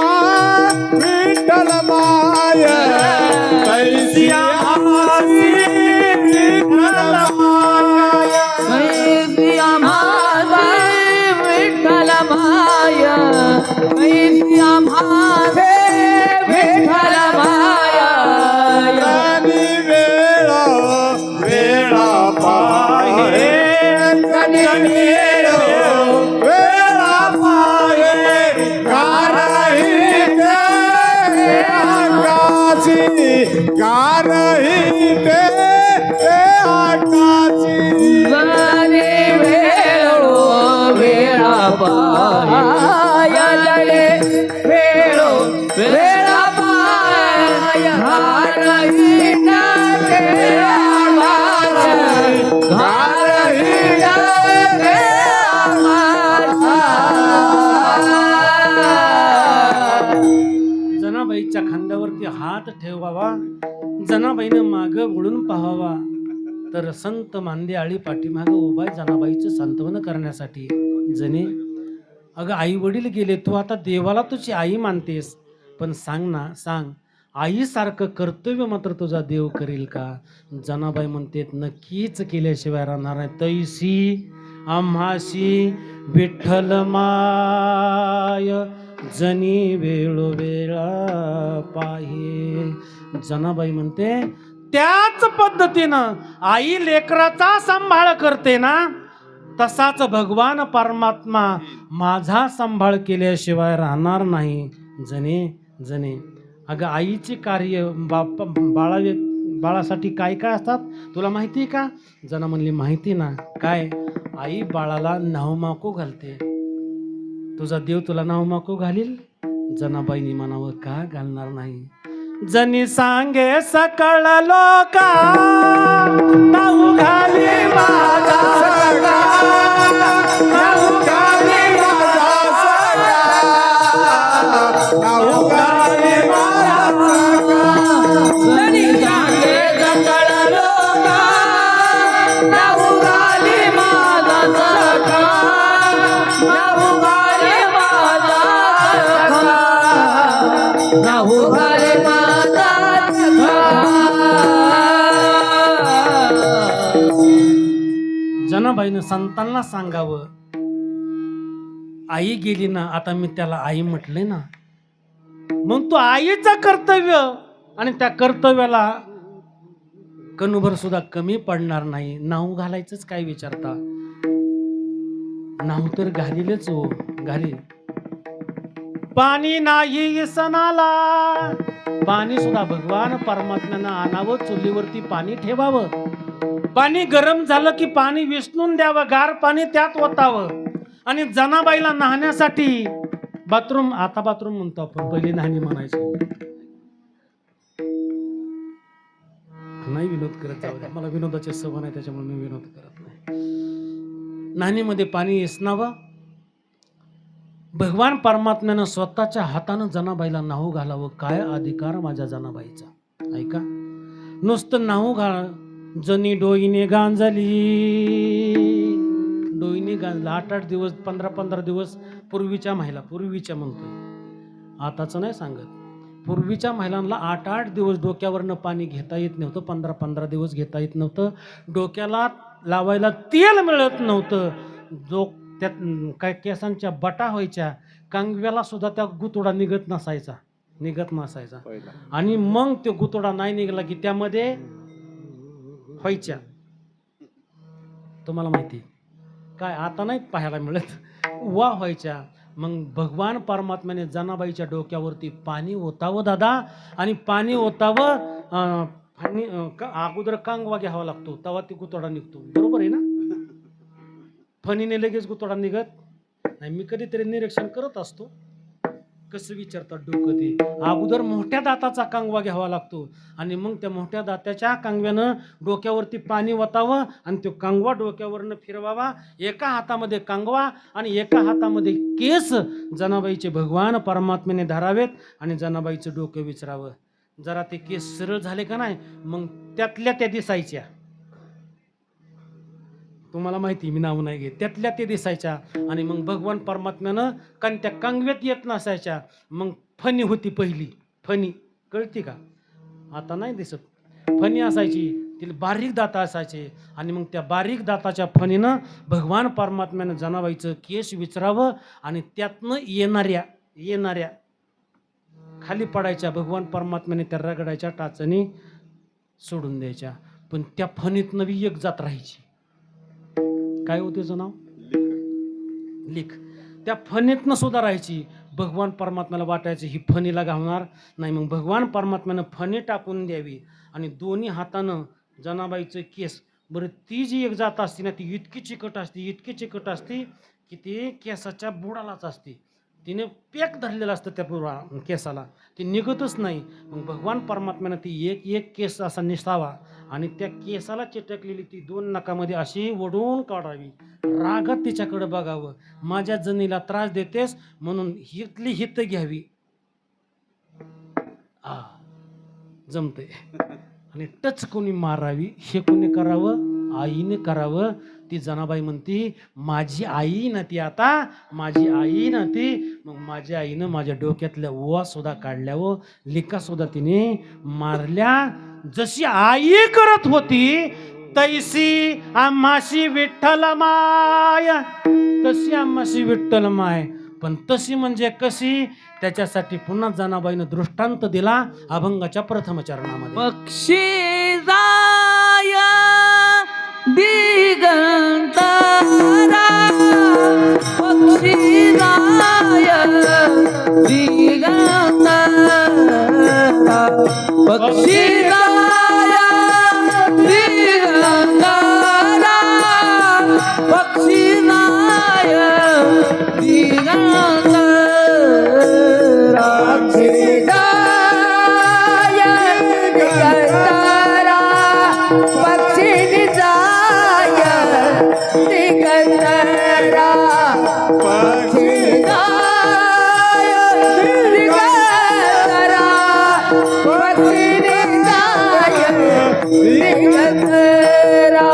C: कैसियामा विठ्ठल माय कैसियामा विठ्ठल माय
B: ऐसे आमा विठ्ठल माया, ऐसे आमा विठ्ठल माया.
C: राणी वेळा पाहे राणी वेळा पाहे गारही ते आकाशी गारही ते आकाशी
B: गणे वेळो वेळा पाया, जले वेळो वेळा पाया. घारही नाटे आमारा, घारही नाटे आमारा.
A: जनाबाईच्या खांद्यावरती हात ठेवावा. जनाबाईनं मागं वळून पाहावा तर संत मांदे आळी पाठीमागं उभा आहे जनाबाईचं सांत्वन करण्यासाठी. जने अगं आई वडील गेले, तू आता देवाला तुझी आई मानतेस, पण सांग ना, सांग, आईसारखं कर्तव्य मात्र तुझा देव करेल का? जनाबाई म्हणते नक्कीच केल्याशिवाय राहणार नाही. तैसी आम्हाशी विठ्ठल माय जनी वेळोवेळा पाहे. जनाबाई म्हणते त्याच पद्धतीनं आई लेकराचा सांभाळ करते ना, तसाच भगवान परमात्मा माझा सांभाळ केल्याशिवाय राहणार नाही. जने जने अगं आईचे कार्य बाळासाठी काय काय असतात तुला माहिती आहे का? जना म्हणली माहिती ना. काय? आई बाळाला नावमाकू घालते. तुझा देव तुला नावमाकू घालील? जनाबाईनी म्हणावं का घालणार नाही. जनी सांगे सकळ लोका नाऊ घाली माझा सखा, नाऊ घाली माझा सखा, नाऊ घाली माझा सखा.
B: जनी सांगे सकळ लोका नाऊ घाली माझा सखा, नाऊ घाली माझा सखा, नाऊ घाली माझा सखा.
A: जनाबाईनं संतांना सांगावं, आई गेली ना, आता मी त्याला आई म्हटले ना, मग तो आईचं कर्तव्य आणि त्या कर्तव्याला कणूभर सुद्धा कमी पडणार नाही. नाव घालायचंच काय विचारता? नाव तर घालीलच हो, घालील. पाणी नाही सणाला, पाणी सुद्धा भगवान परमात्म्यानं आणावं, चुलीवरती पाणी ठेवावं. पाणी गरम झालं की पाणी विसणून द्यावं, गार पाणी त्यात ओतावं. आणि जनाबाईला नाहण्यासाठी बाथरूम, आता बाथरूम म्हणतो आपण, पहिली नाहणी म्हणायची. नाही विनोद करत जाऊ द्या, मला विनोदाची सवय नाही, त्याच्यामुळे मी विनोद करत नाही. नाहणीमध्ये पाणी इसनावं. भगवान परमात्म्यानं स्वतःच्या हातानं जनाबाईला नाहू घालावं. काय अधिकार माझ्या जनाबाईचा? ऐका, नुसतं नाहू घाल. जनी डोईने गांजली, डोईने गांजला. 8-8 दिवस, 15-15 दिवस पूर्वीच्या महिला, पूर्वीच्या म्हणतोय, आताचं नाही सांगत, पूर्वीच्या महिलांना 8-8 दिवस डोक्यावरनं पाणी घेता येत नव्हतं, 15-15 दिवस घेता येत नव्हतं. डोक्याला लावायला तेल मिळत नव्हतं. जो त्यात काय केसांच्या बटा व्हायच्या, कांगव्याला सुद्धा त्या गुतोडा निघत नसायचा. आणि मग तो गुतोडा नाही निघाला की त्यामध्ये व्हायच्या. तुम्हाला माहिती काय? आता नाही पाहायला मिळत, वा व्हायच्या. मग भगवान परमात्म्याने जनाबाईच्या डोक्यावरती पाणी ओतावं दादा, आणि पाणी ओतावं. अगोदर कांगवा घ्यावा लागतो, तेव्हा ती गुतोडा निघतो. बरोबर आहे ना? फणीने लगेच गुतोडा निघत नाही. मी कधीतरी निरीक्षण करत असतो, कसं विचारतात डोकं ते. अगोदर मोठ्या दाताचा कांगवा घ्यावा लागतो, आणि मग त्या मोठ्या दाताच्या कांगव्यानं डोक्यावरती पाणी वतावं, आणि तो कांगवा डोक्यावरनं फिरवावा. एका हातामध्ये कांगवा आणि एका हातामध्ये केस जनाबाईचे भगवान परमात्म्याने धरावेत, आणि जनाबाईचं डोकं विचारावं. जरा ते केस सरळ झाले का नाही, मग त्यातल्या त्या दिसायच्या. तुम्हाला माहिती, मी नाव नाही घेत, त्यातल्या ते दिसायच्या. आणि मग भगवान परमात्म्यानं, कारण त्या कांगव्यात येत नसायच्या, मग फणी होती पहिली. फणी कळती का? आता नाही दिसत. फणी असायची, तिला बारीक दाता असायचे, आणि मग त्या बारीक दाताच्या फणीनं भगवान परमात्म्यानं जनाबाईचं केस विचारावं, आणि त्यातनं येणाऱ्या खाली पडायच्या. भगवान परमात्म्याने त्या रगडायच्या, टाचणी सोडून द्यायच्या. पण त्या फणीत नवी एक जात राहायची. काय होते त्याचं नाव? लिख. त्या फणीतनं सुद्धा राहायची. भगवान परमात्म्याला वाटायचं ही फणीला घालणार नाही, मग भगवान परमात्म्यानं फणी टाकून द्यावी, आणि दोन्ही हातानं जनाबाईचं केस. बरं, ती जी एक जात असते ना, ती इतकी चिकट असते की ती केसाच्या बुडालाच असते. तिने पेक धरलेलं असतं त्या केसाला, ती निघतच नाही. मग भगवान परमात्म्यानं ती एक केस असा निसावा, आणि त्या केसाला चिटकलेली ती 2 नखामध्ये अशी ओढून काढावी. रागात तिच्याकडे बघावं, माझ्या जनीला त्रास देतेस म्हणून हितली हित घ्यावी. जमते. आणि टच कोणी मारावी, हे कोणी करावं? आईने करावं. ती जनाबाई म्हणती माझी आई ना ती, आता माझी आई ना ती. मग माझ्या आईनं माझ्या डोक्यातल्या ओवा सुद्धा काढल्या व लिका सुद्धा तिने मारल्या. जशी आई करत होती तैसी आम्हाशी विठ्ठल माय, तशी आम्हाशी विठ्ठल माय. पण तशी म्हणजे कशी, त्याच्यासाठी पुन्हा जनाबाईनं दृष्टांत दिला अभंगाच्या प्रथम चरणामध्ये.
B: पक्षी जाय दिगंतरा, पक्षी जाय दिगंतरा, पक्षी जाय दिगंतरा, पक्षी जाय दिगंतरा, पक्षी जाय दिगंतरा, पक्षी जाय दिगंतरा, पक्षी जाय दिगंतरा,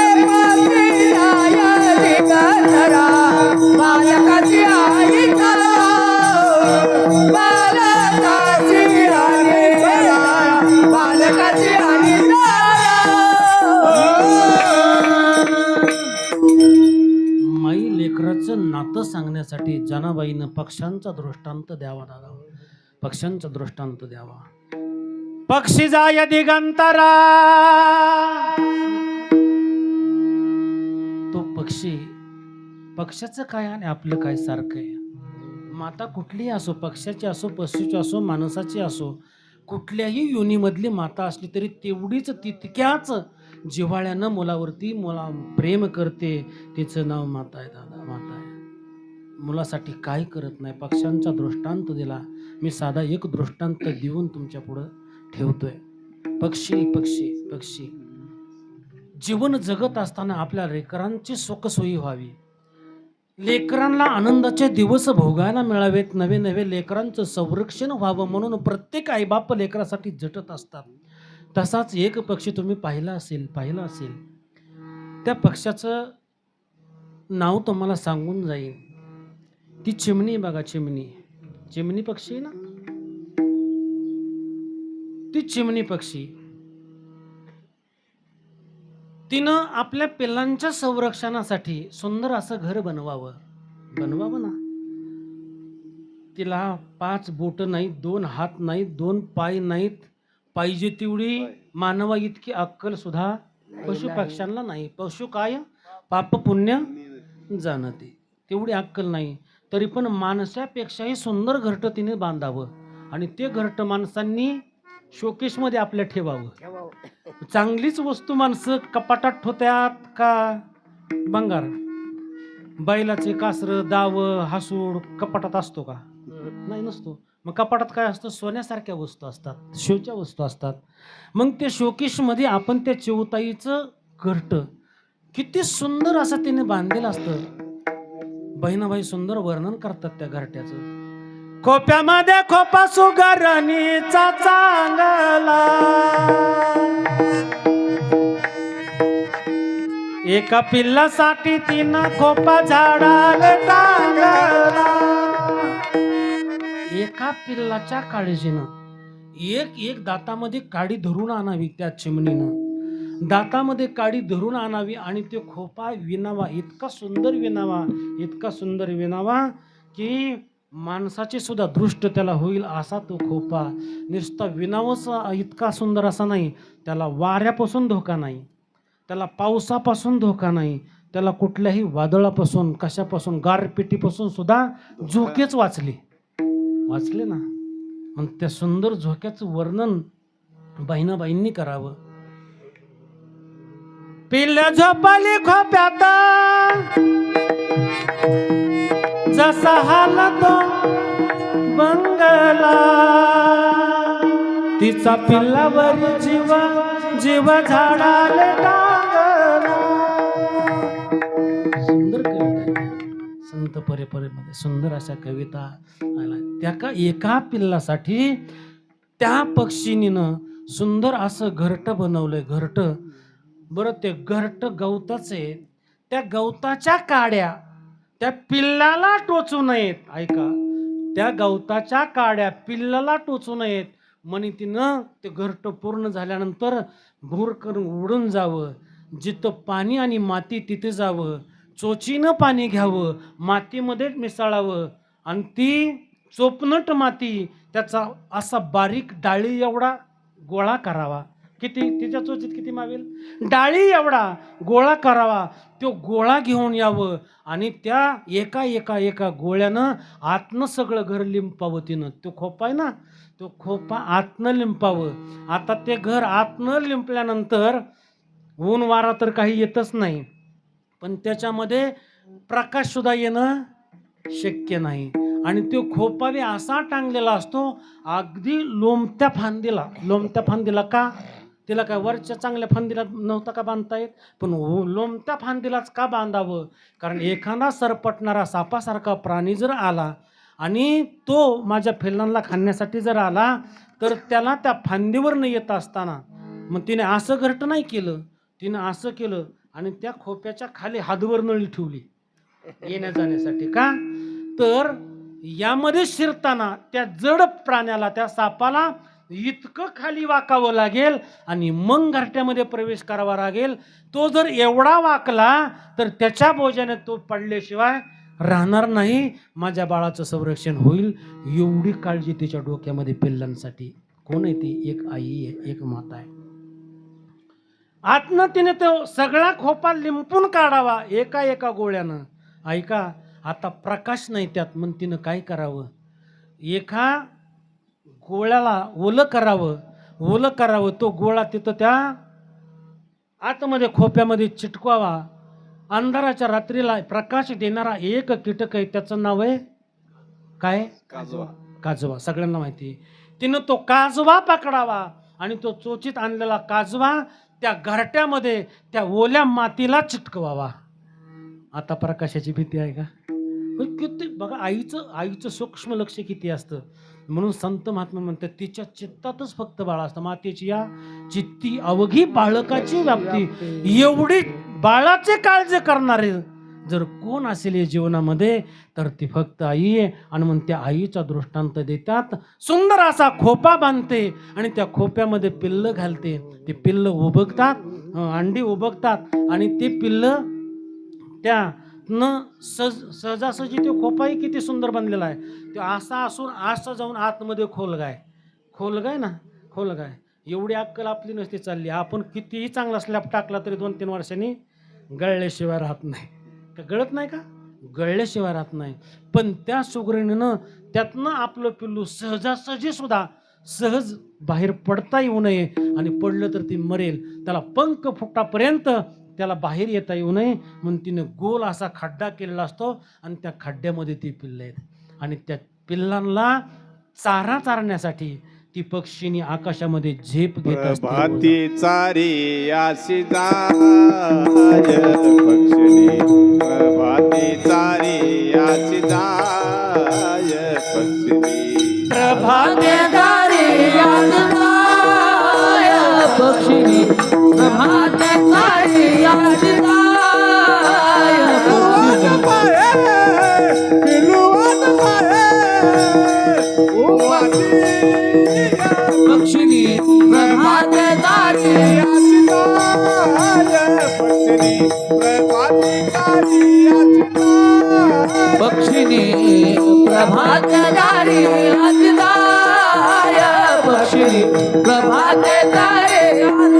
B: पक्षी जाय दिगंतरा. बालकासी आणि तारा, बालकासी आणि तारा,
A: माई लेकराचं नातं सांगण्यासाठी जनाबाईनं पक्ष्यांचा दृष्टांत द्यावा दादा, पक्ष्यांचा दृष्टांत द्यावा. पक्षी जाय दिगंतरा, तो पक्षी, पक्षाचं काय आणि आपलं काय सारखं आहे. माता कुठलीही असो, पक्षाची असो, पशुची असो, माणसाची असो, कुठल्याही योनीमधली माता असली तरी तेवढीच तितक्याच जिव्हाळ्यानं मुलावरती प्रेम करते. तिचं नाव माता आहे दादा, माता आहे. मुलासाठी काय करत नाही. पक्ष्यांचा दृष्टांत दिला. मी साधा एक दृष्टांत देऊन तुमच्या पुढं ठेवतोय. पक्षी पक्षी पक्षी जीवन जगत असताना आपल्या लेकरांची सुखसोयी व्हावी, लेकरांना आनंदाचे दिवस भोगायला मिळावेत, नवे नवे लेकरांचं संरक्षण व्हावं म्हणून प्रत्येक आईबाप लेकरासाठी झटत असतात. तसाच एक पक्षी तुम्ही पाहिला असेल. त्या पक्षाचं नाव तुम्हाला सांगून जाईल. ती चिमणी बघा, चिमणी पक्षी ना, ती चिमणी पक्षी तिनं आपल्या पिल्लांच्या संरक्षणासाठी सुंदर असं घर बनवावं ना. तिला 5 बोट नाहीत, 2 हात नाहीत, 2 पाय नाहीत, पाहिजे तेवढी मानवा इतकी अक्कल सुद्धा पशु पक्ष्यांना नाही. पशु काय पाप पुण्य जाणते, तेवढी अक्कल नाही. तरी पण माणसापेक्षाही सुंदर घरटं तिने बांधावं आणि ते घरटं माणसांनी शोकेशमध्ये आपल्या ठेवावं. चांगलीच वस्तू माणसं कपाटात ठेवतात का बंगार? बैलाचे कासर, दाव, हासूड कपाटात असतो का? नाही, नसतो. मग कपाटात काय असतं? सोन्यासारख्या वस्तू असतात, शोच्या वस्तू असतात. मग त्या शोकेशमध्ये आपण त्या चिवताईचं घरटं किती सुंदर असं तिने बांधलेलं असतं. बहिणाबाई सुंदर वर्णन करतात त्या घरट्याचं. खोप्यामध्ये खोपा सुगरणीचा चांगला, एका पिल्लासाठी तिनं खोपा झाडाला टांगला. एका पिल्लाच्या काळजीनं एक दातामध्ये काडी धरून आणावी, त्या चिमणीनं दातामध्ये काडी धरून आणावी आणि ते खोपा विणावा. इतका सुंदर विणावा, इतका सुंदर विणावा की माणसाची सुद्धा दृष्ट त्याला होईल असा तो खोपा. नुसता विणावच इतका सुंदर असा नाही, त्याला वाऱ्यापासून धोका नाही, त्याला पावसापासून धोका नाही, त्याला कुठल्याही वादळापासून, कशापासून, गारपिटीपासून सुद्धा झोकेच वाचले ना. मग त्या सुंदर झोक्याचं वर्णन बहिणाबाईंनी करावं. पिल्ल्या झोपाली खोप्यात जसा हाल तो बंगला, तिचा पिल्लावर जीव झाडाले टांगला. सुंदर कविता, संत परंपरेमध्ये सुंदर अशा कविता आल्या. त्या एका पिल्लासाठी त्या पक्षिणीनं सुंदर असं घरटं बनवलंय. घरटं, बरं ते घरटं गवताच आहे. त्या गवताच्या काड्या त्या पिल्लाला टोचू नयेत. ऐका, त्या गवताच्या काड्या पिल्लाला टोचू नयेत म्हणे तिनं. ते घरटं पूर्ण झाल्यानंतर भूर करून उडून जावं, जिथं पाणी आणि माती तिथे जावं, चोचीनं पाणी घ्यावं, मातीमध्ये मिसळावं आणि ती चोपनट माती त्याचा असा बारीक डाळी एवढा गोळा करावा. किती तिच्या चोचीत किती मावेल, डाळी एवढा गोळा करावा. तो गोळा घेऊन यावं आणि त्या एका गोळ्यानं आतनं सगळं घर लिंपावं तिनं. तो खोपा आहे ना, तो खोपा आतनं लिंपावं. आता ते घर आतनं लिंपल्यानंतर ऊन वारा तर काही येतच नाही, पण त्याच्यामध्ये प्रकाश सुद्धा येणं शक्य नाही. आणि तो खोपा बी असा टांगलेला असतो अगदी लोंबत्या फांदीला. का तिला काय वरच्या चांगल्या फांदीला नव्हता का बांधता येत, पण लोंबत्या फांदीलाच का बांधावं? कारण एखादा सरपटणारा सापासारखा प्राणी जर आला आणि तो माझ्या पिल्लांना खाण्यासाठी जर आला तर त्याला त्या फांदीवर न येत असताना मग तिने असं घरटं नाही केलं, तिनं असं केलं आणि त्या खोप्याच्या खाली हातवर नळी ठेवली येण्या जाण्यासाठी. का तर यामध्ये शिरताना त्या जड प्राण्याला, त्या सापाला इतकं खाली वाकावं लागेल आणि मग घरट्यामध्ये प्रवेश करावा लागेल. तो जर एवढा वाकला तर त्याच्या बोजाने तो पडल्याशिवाय राहणार नाही. माझ्या बाळाचं संरक्षण होईल एवढी काळजी तिच्या डोक्यामध्ये पिल्लांसाठी. कोण आहे ती? एक आई आहे, एक माता आहे. आतनं तिने तो सगळा खोपा लिंपून काढावा एका गोळ्यानं. ऐका, आता प्रकाश नाही त्यात, मग तिनं काय करावं? एका गोळ्याला ओलं करावं. तो गोळा तिथं त्या आतमध्ये खोप्यामध्ये चिटकवावा. अंधाराच्या रात्रीला प्रकाश देणारा एक कीटक आहे, त्याचं नाव आहे काय? काजवा. सगळ्यांना माहिती आहे. तिनं तो काजवा पकडावा आणि तो चोचीत आणलेला काजवा त्या घरट्यामध्ये त्या ओल्या मातीला चिटकवावा. आता प्रकाशाची भीती आहे का? किती बघा, आईचं सूक्ष्म लक्ष किती असतं. म्हणून संत महात्मा म्हणतात तिच्या चित्तातच फक्त बाळ असतं. मातेची या चित्ती अवघी बाळकाची व्याप्ती. एवढी बाळाचे काळजी करणारे जर कोण असेल या जीवनामध्ये तर ती फक्त आई आहे. आणि मग त्या आईचा दृष्टांत देतात. सुंदर असा खोपा बांधते आणि त्या खोप्यामध्ये पिल्लं घालते. ते पिल्लं उबगतात, अंडी उबगतात आणि ते पिल्लं त्या सहजासहजी तो खोपाही किती सुंदर बनलेला आहे. तो असा असून असं जाऊन आतमध्ये खोलगाय एवढी अक्कल आपली नसती चालली. आपण कितीही चांगला स्लॅब टाकला तरी 2-3 वर्षांनी गळल्याशिवाय राहत नाही. का गळत नाही का? गळल्याशिवाय राहत नाही. पण त्या सुगरणीनं त्यातनं आपलं पिल्लू सहजासहजी सुद्धा सहज बाहेर पडता येऊ नये आणि पडलं तर ती मरेल. त्याला पंख फुटापर्यंत त्याला बाहेर येता येऊ नये म्हणून तिने गोल असा खड्डा केलेला असतो आणि त्या खड्ड्यामध्ये ती पिल्लं आहेत. आणि त्या पिल्लांना चारा चारण्यासाठी ती पक्षीनी आकाशामध्ये झेप घेत असते.
C: प्रभाती चारी आशी जाय पक्षिणी, प्रभाती चारी आशी जाय पक्षिणी,
B: प्रभाते तारी पक्षिणी, प्रभाते तारी
D: प्रभात तारे आज जाय पक्षी प्रभात तारे आज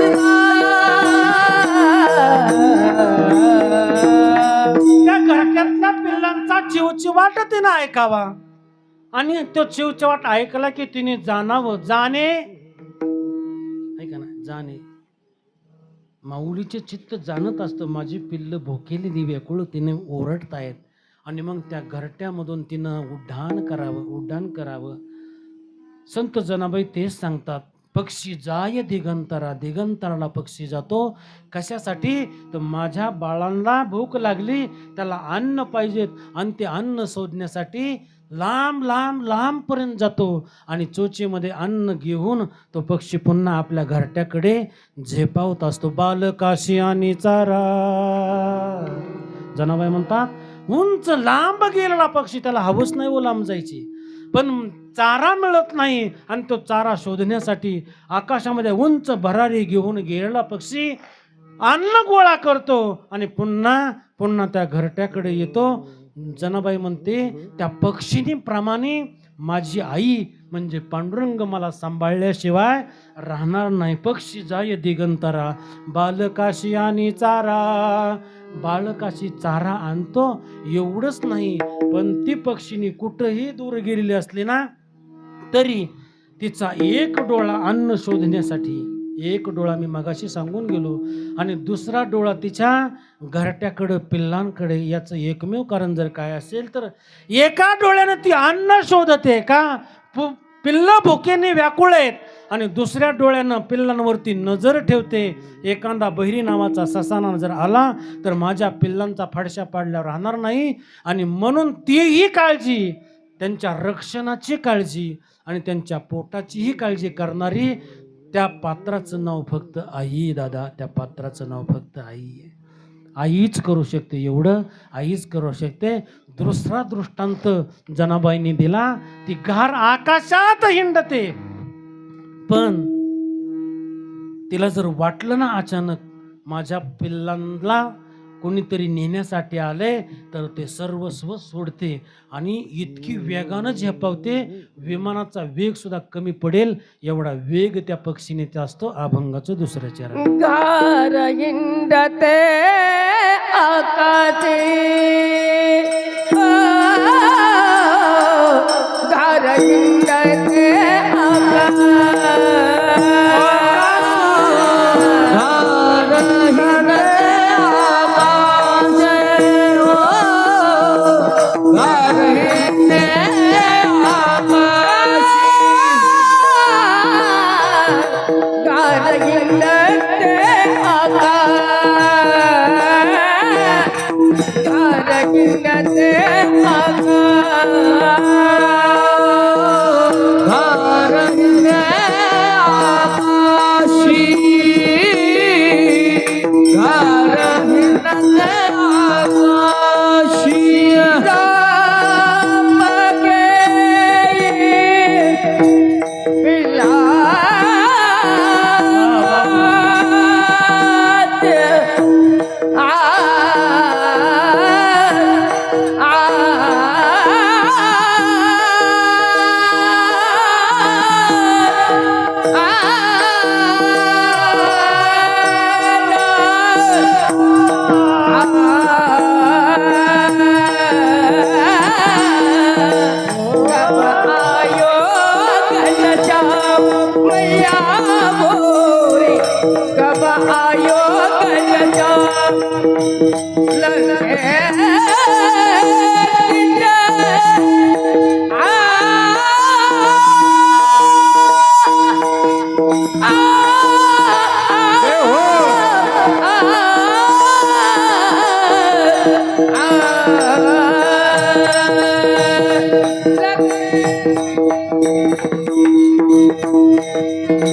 A: त्या घरट्यातल्या पिल्लांचा चिवचिवाट तिनं ऐकावा आणि तो चिवचिवाट ऐकला की तिने जाणावं. जाणे ऐका ना, जाणे माऊलीचे चित्त जाणत असतं. माझी पिल्ल भोकेलेली व्याकुळ तिने ओरडतायत आणि मग त्या घरट्यामधून तिनं उड्डाण करावं. संत जनाबाई तेच सांगतात, पक्षी जाय दिगंतरा. दिगंतराला पक्षी जातो कशासाठी? तर माझ्या बाळांना भूक लागली, त्याला अन्न पाहिजेत आणि ते अन्न शोधण्यासाठी लांब लांब लांब पर्यंत जातो आणि चोचीमध्ये अन्न घेऊन तो पक्षी पुन्हा आपल्या घरट्याकडे झेपावत असतो. बालकाशी आणि चारा. जनाबाई म्हणतात उंच लांब गेलेला पक्षी, त्याला हवस नाही हो लांब जायची, पण चारा मिळत नाही आणि तो चारा शोधण्यासाठी आकाशामध्ये उंच भरारी घेऊन गेलेला पक्षी अन्न गोळा करतो आणि पुन्हा त्या घरट्याकडे येतो. जनाबाई म्हणते त्या पक्षिणीप्रमाणे माझी आई म्हणजे पांडुरंग मला सांभाळल्याशिवाय राहणार नाही. पक्षी जाय दिगंतरा बालकाशी आणि चारा. बालकाशी चारा आणतो एवढंच नाही, पण ती पक्षिणी कुठंही दूर गेलेली असली ना तरी तिचा एक डोळा अन्न शोधण्यासाठी, एक डोळा मी मगाशी सांगून गेलो आणि दुसरा डोळा तिच्या घरट्याकडं पिल्लांकडे. याचं एकमेव कारण जर काय असेल तर एका डोळ्यानं ती अन्न शोधते का पिल्लं भुकेने व्याकुळ आहेत आणि दुसऱ्या डोळ्यानं पिल्लांवरती नजर ठेवते. एखादा बहिरी नावाचा ससाना जर आला तर माझ्या पिल्लांचा फडशा पाडल्यावर राहणार नाही आणि म्हणून तीही काळजी, त्यांच्या रक्षणाची काळजी आणि त्यांच्या पोटाचीही काळजी करणारी त्या पात्राचं नाव फक्त आई. दादा, त्या पात्राचं नाव फक्त आई आहे. आईच करू शकते एवढं, आईच करू शकते. दुसरा दृष्टांत जनाबाईंनी दिला, ती घार आकाशात हिंडते पण तिला जर वाटलं ना अचानक माझ्या पिल्लांना कोणीतरी नेण्यासाठी आले तर ते सर्वस्व सोडते आणि इतकी वेगानं झेपावते, विमानाचा वेग सुद्धा कमी पडेल एवढा वेग त्या पक्षीने असतो. अभंगाचं दुसरं चरण.
D: गार हिंडते आकाशे गार हिंडते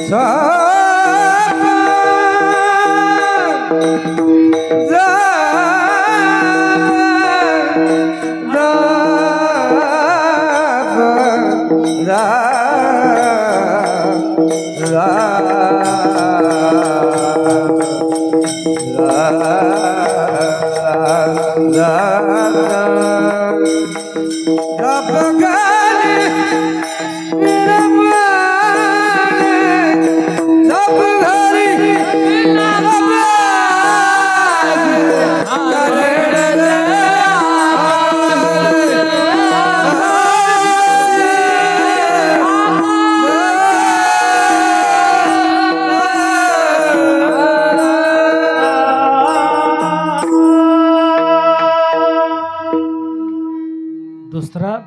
B: जा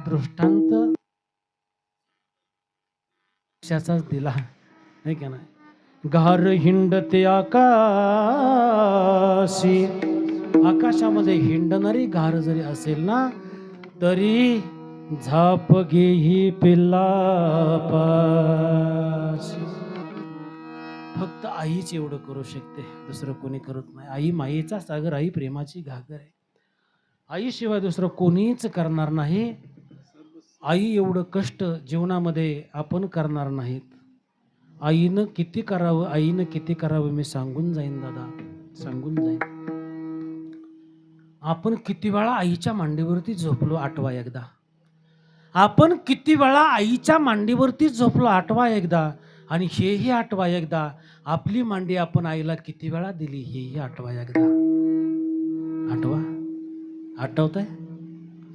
A: दृष्टांत पक्षाचाच दिला नाही का नाही. गार हिंडते आकाशी, आकाशामध्ये हिंडणारी गार जरी असेल ना तरी झाप घेही पिल्लापाशी. फक्त आईच एवढं करू शकते, दुसरं कोणी करत नाही. आई मायेचा सागर, आई प्रेमाची घागर आहे. आईशिवाय दुसरं कोणीच करणार नाही. आई एवढं कष्ट जीवनामध्ये आपण करणार नाहीत. आईनं किती करावं, आईनं किती करावं मी सांगून जाईन दादा, सांगून जाईन. आपण किती वेळा आईच्या मांडीवरती झोपलो आठवा एकदा. आपण किती वेळा आईच्या मांडीवरती झोपलो आठवा एकदा. आणि हेही आठवा एकदा. आपली मांडी आपण आईला किती वेळा दिली हेही आठवा एकदा. आठवा. आठवतंय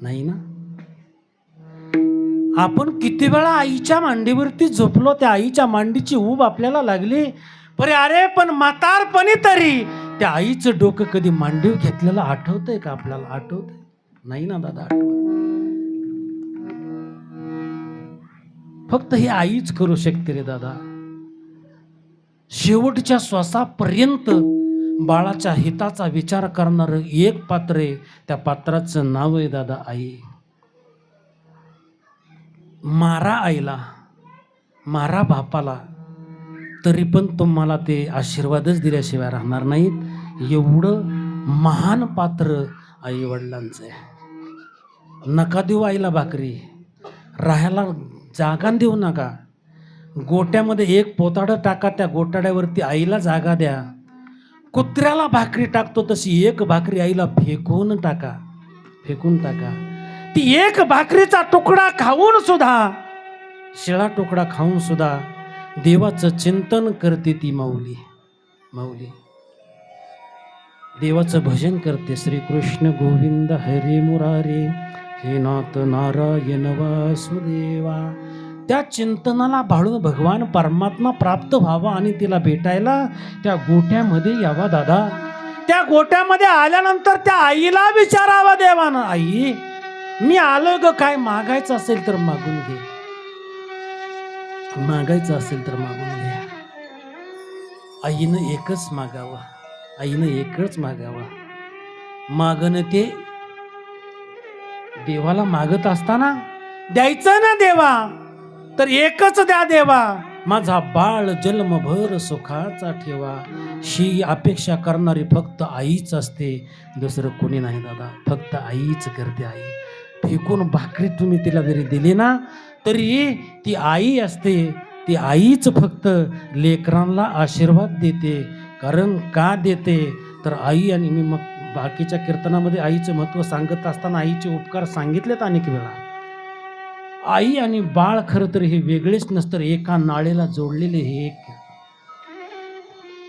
A: नाही ना. आपण किती वेळा आईच्या मांडीवरती झोपलो, त्या आईच्या मांडीची ऊब आपल्याला लागली. बरे अरे पण म्हातारपणी तरी त्या आईचं डोकं कधी मांडीव घेतलेलं आठवतंय का आपल्याला? आठवतंय नाही ना दादा, आठवत. फक्त हे आईच करू शकते रे दादा. शेवटच्या श्वासापर्यंत बाळाच्या हिताचा विचार करणार एक पात्र आहे. त्या पात्राचं नाव आहे दादा आई. मारा आईला, मारा बापाला, तरी पण तुम्हाला ते आशीर्वादच दिल्याशिवाय राहणार नाहीत. एवढं महान पात्र आई वडिलांचं आहे. नका देऊ आईला भाकरी, राहायला जागा देऊ नका. गोट्यामध्ये एक पोताडं टाका, त्या गोटाड्यावरती आईला जागा द्या. कुत्र्याला भाकरी टाकतो तशी एक भाकरी आईला फेकून टाका, फेकून टाका. ती एक भाकरीचा तुकडा खाऊन सुद्धा, शिळा तुकडा खाऊन सुद्धा देवाचं चिंतन करते ती माऊली. माऊली देवाचं भजन करते. श्रीकृष्ण गोविंद हरे मुरारे, हे नाथ नारायण वासुदेवा. त्या चिंतनाला भाळून भगवान परमात्मा प्राप्त व्हावा आणि तिला भेटायला त्या गोट्यामध्ये यावा दादा. त्या गोट्यामध्ये आल्यानंतर त्या आईला विचारावा देवानं, आई मी आलो ग, काय मागायचं असेल तर मागून घे, मागायचं असेल तर मागून घे. आईनं एकच मागावं, आईनं एकच मागावं. मागणं ते देवाला मागत असताना द्यायचं ना देवा, तर एकच द्या देवा, माझा बाळ जन्मभर सुखाचा ठेवा. ही अपेक्षा करणारी फक्त आईच असते, दुसरं कोणी नाही दादा. फक्त आईच करते. आई फेकून भाकरी तुम्ही तिला जरी दिली ना तरी ती आई असते. ती आईच फक्त लेकरांना आशीर्वाद देते. कारण का देते तर आई, आणि मी मग बाकीच्या कीर्तनामध्ये आईचं महत्त्व सांगत असताना आईचे उपकार सांगितलेत अनेक वेळा. आई आणि बाळ खरं तर हे वेगळेच नसतं, एका नाळेला जोडलेले हे एक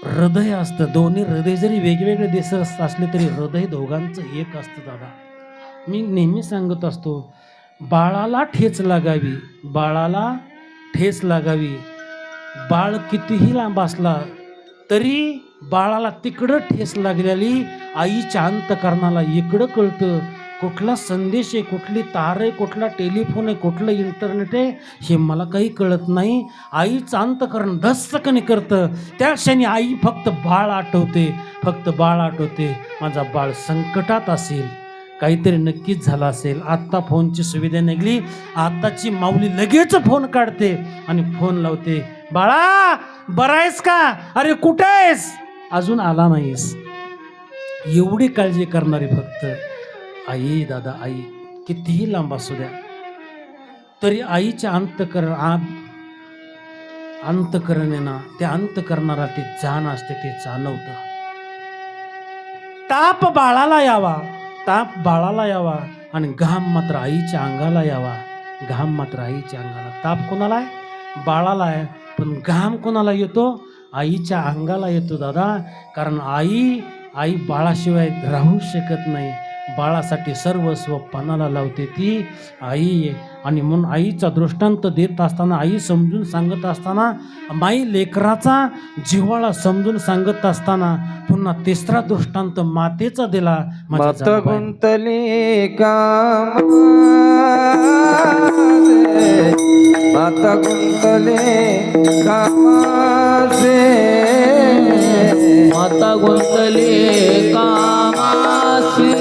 A: हृदय असतं. दोन्ही हृदय जरी वेगवेगळे दिसत असले तरी हृदय दोघांचं एक असतं दादा. मी नेहमी सांगत असतो, बाळाला ठेच लागावी, बाळाला ठेच लागावी. बाळ कितीही लांब असला तरी बाळाला तिकडं ठेस लागलेली आईच्या अंतकरणाला इकडं कळतं. कुठला संदेश आहे, कुठली तार आहे, कुठला टेलिफोन आहे, कुठलं इंटरनेट आहे, हे मला काही कळत नाही. आईचं अंतकरण धस्सकने करतं. त्या क्षणी आई फक्त बाळ आठवते, फक्त बाळ आठवते. माझा बाळ संकटात असेल, काहीतरी नक्कीच झालं असेल. आत्ता फोनची सुविधा निघली, आत्ताची माऊली लगेच फोन काढते आणि फोन लावते, बाळा बरा आहेस का? अरे कुठे आहेस? अजून आला नाहीस. एवढी काळजी करणारी फक्त आई दादा. आई कितीही लांब असू द्या तरी आईच्या अंतकरण आहे ना, त्या अंतकरणाला ती जाण असते, ते जाणवतं. ताप बाळाला यावा, ताप बाळाला यावा आणि घाम मात्र आईच्या अंगाला यावा. घाम मात्र आईच्या अंगाला. ताप कोणाला आहे? बाळाला आहे. पण घाम कोणाला येतो? आईच्या अंगाला येतो दादा. कारण आई बाळाशिवाय राहू शकत नाही. बाळासाठी सर्वस्व पणाला लावते ती आई आहे. आणि म्हणून आईचा दृष्टांत देत असताना, आई समजून सांगत असताना, माई लेकराचा जिव्हाळा समजून सांगत असताना पुन्हा तिसरा दृष्टांत मातेचा दिला. माझ्या
B: माता
A: जनाबाई.
B: गुंतली कामाचे, माता गुंतली कामाचे,
D: माता गुंतले कामासी,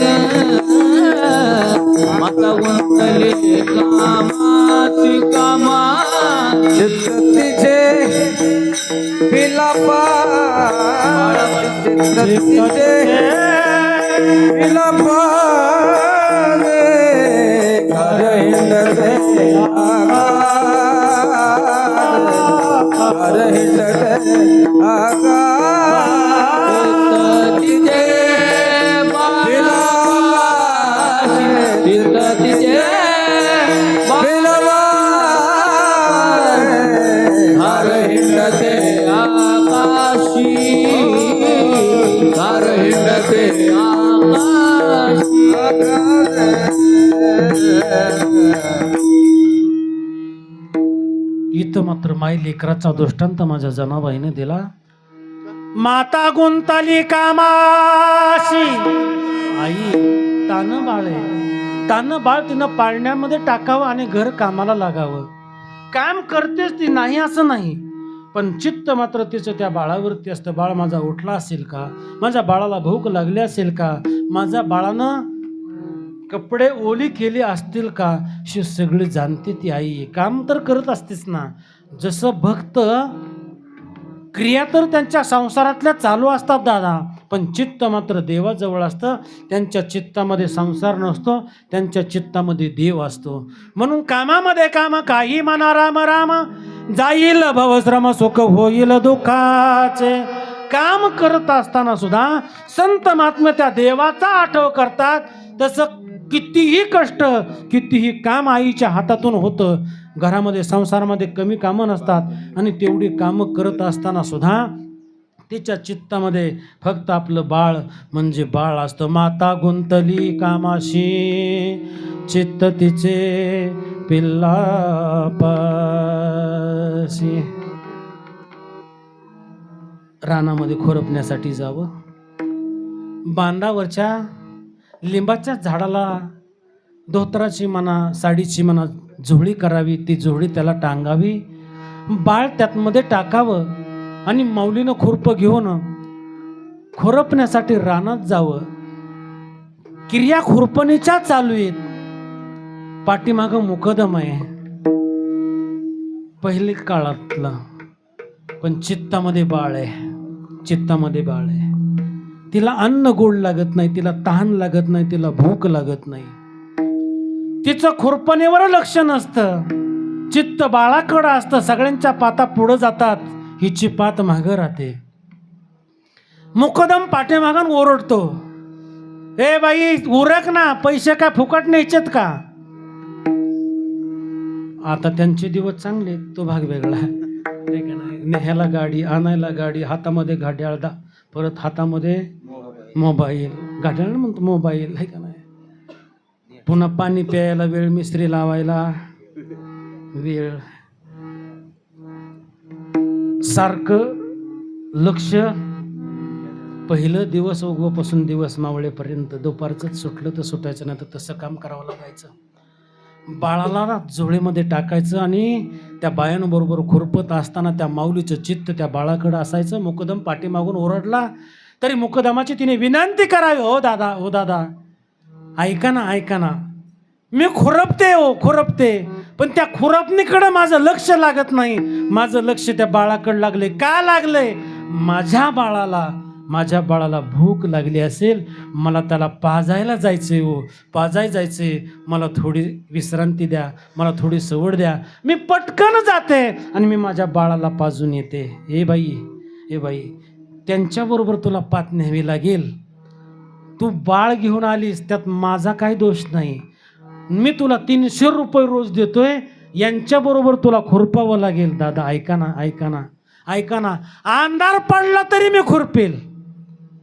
D: माता गुंतले कामासी कामा,
B: चित्त तिचे विलापा, चित्त तिचे विलापा, घर हिंडते आकाश, घर हिंडते आकाश,
D: तिचे तिचे हर हिंडते आकाशी, हर हिंडते आकाशी.
A: इथं मात्र माई लेकराचा दृष्टांत माझ्या जनाबाईने दिला. माता गुंतली कामाशी, आई तानं बाळ आहे, तानं बाळ तिनं पाळण्यामध्ये टाकावं आणि घर कामाला लागावं. काम करतेच ती, नाही असं नाही, पण चित्त मात्र तिचं त्या बाळावरती असतं. बाळ माझा उठला असेल का, माझ्या बाळाला भूक लागली असेल का, माझ्या बाळानं कपडे ओली केली असतील का, अशी सगळी जाणते ती आई. काम तर करत असतेच ना. जसं भक्त क्रिया तर त्यांच्या संसारातल्या चालू असतात दादा, पण चित्त मात्र देवाजवळ असतं. त्यांच्या चित्तामध्ये संसार नसतो, त्यांच्या चित्तामध्ये देव असतो. म्हणून कामामध्ये काम, काही म्हणा राम राम, जाईल भवश्रम सुख होईल दुःखाचे. काम करत असताना सुद्धा संत महात्मे त्या देवाचा आठव करतात. तसं कितीही कष्ट, कितीही काम आईच्या हातातून होतं. घरामध्ये संसारामध्ये कमी कामं नसतात आणि तेवढी कामं करत असताना सुद्धा तिच्या चित्तामध्ये फक्त आपलं बाळ म्हणजे बाळ असतं. माता गुंतली कामाशी, चित्त तिचे पिल्लापाशी. रानामध्ये खुरपण्यासाठी जावं, बांधावरच्या लिंबाच्या झाडाला धोतराची म्हणा, साडीची म्हणा झोळी करावी, ती झोळी त्याला टांगावी, बाळ त्यातमध्ये टाकावं आणि माऊलीनं खुरपं घेऊन खुरपण्यासाठी रानात जावं. क्रिया खुरपणीच्या चालू आहेत, पाठीमागं मुकदम आहे पहिले काळातला, पण चित्तामध्ये बाळ आहे, चित्तामध्ये बाळ आहे. तिला अन्न गोड लागत नाही, तिला तहान लागत नाही, तिला भूक लागत नाही, तिचं खुरपणीवर लक्ष नसतं. चित्त बाळाकडं असतं. सगळ्यांच्या पाता पुढं जातात, हिची पात मागं राहते. मुकदम पाठीमागून ओरडतो, ए बाई उरक ना, पैसे काय फुकट न्यायचेत का. आता त्यांचे दिवस चांगले, तो भाग वेगळा. न्यायला गाडी, आणायला गाडी, हातामध्ये घड्याळ, परत हातामध्ये मोबाईल, घड्याळ म्हणतो मोबाईल आहे का नाही, पुन्हा पाणी प्यायला वेळ, मिस्त्री लावायला वेळ, सारखं लक्ष. पहिलं दिवस उगवापासून दिवस मावळेपर्यंत दुपारचंच सुटलं तर सुटायचं, नाही तर तसं काम करावं लागायचं. बाळाला झोळीमध्ये टाकायचं आणि त्या बायांबरोबर खुरपत असताना त्या माऊलीचं चित्त त्या बाळाकडं असायचं. मुकदम पाठीमागून ओरडला तरी मुकदमाची तिने विनंती करावी, हो दादा, हो दादा, ऐका ना, ऐका ना, मी खुरपते, हो खुरपते, पण त्या खुरपणीकडं माझं लक्ष लागत नाही. माझं लक्ष त्या बाळाकडं लागले. का लागलंय? माझ्या बाळाला भूक लागली असेल, मला त्याला पाजायला जायचंय, हो पाजाय जायचंय, मला थोडी विश्रांती द्या, मला थोडी सवड द्या. मी पटकन जाते आणि मी माझ्या बाळाला पाजून येते. ए बाई, त्यांच्याबरोबर तुला पात न्यावी लागेल. तू बाळ घेऊन आलीस, त्यात माझा काही दोष नाही. मी तुला 300 रुपये रोज देतोय, यांच्याबरोबर तुला खुरपावं लागेल. दादा ऐका ना, ऐका ना, ऐका ना, अंधार पडला तरी मी खुरपेल.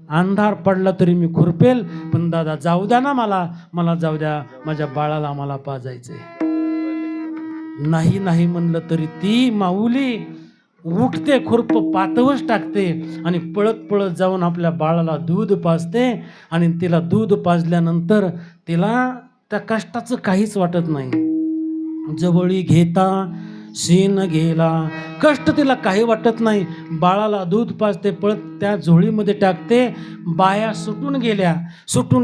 A: अंधार पडला तरी मी खुरपेल, पण दादा जाऊ द्या ना मला जाऊ द्या, माझ्या बाळाला मला पाजायचंय. नाही नाही म्हणलं तरी ती माऊली उठते, खुरप पातवच टाकते आणि पळत पळत जाऊन आपल्या बाळाला दूध पाजते. आणि तिला दूध पाजल्यानंतर तिला त्या कष्टाचं काहीच वाटत नाही. जवळी घेता शीन गेला, कष्ट तिला काही वाटत नाही. बाळाला दूध पाजते, पळत त्या झोळीमध्ये टाकते. बाया सुटून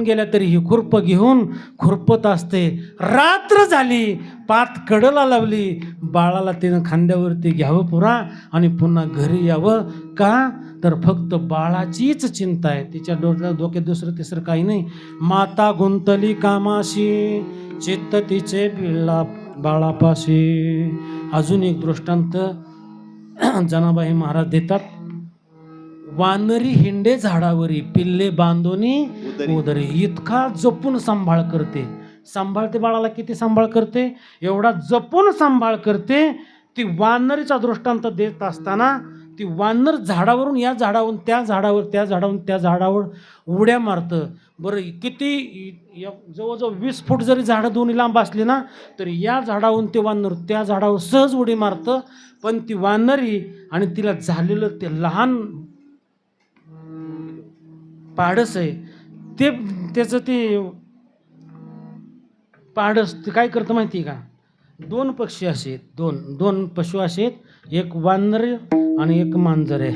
A: गेल्या तरी ही खुरप घेऊन खुरपत असते. रात्र झाली, पात कडला लावली. बाळाला तिनं खांद्यावरती घ्यावं पुरा आणि पुन्हा घरी यावं. का तर फक्त बाळाचीच चिंता आहे. तिच्या डोक्यात दुसरं तिसरं काही नाही. माता गुंतली कामाशी, चित्त तिचे बिळला बाळापाशी. अजून एक दृष्टांत जनाबाई महाराज देतात. वानरी हिंडे झाडावरी, पिल्ले बांधोनी उदरी. इतका जपून सांभाळ करते. सांभाळते बाळाला, किती सांभाळ करते, एवढा जपून सांभाळ करते. ती वानरीचा दृष्टांत देत असताना ती वानर झाडावरून या झाडावरून त्या झाडावर, त्या झाडावरून त्या झाडावर उड्या मारतं. बरं, किती जवळजवळ 20 फूट जरी झाडं दोन्ही लांब असली ना, तरी या झाडावरून ते वानर त्या झाडावर सहज उडी मारतं. पण ती वानरी आणि तिला झालेलं ते लहान पाडस आहे, त्याचं ते पाडस ते काय करतं माहिती आहे का? 2 पक्षी असे आहेत, दोन पशु असे आहेत. एक वानर आणि एक मांजर आहे.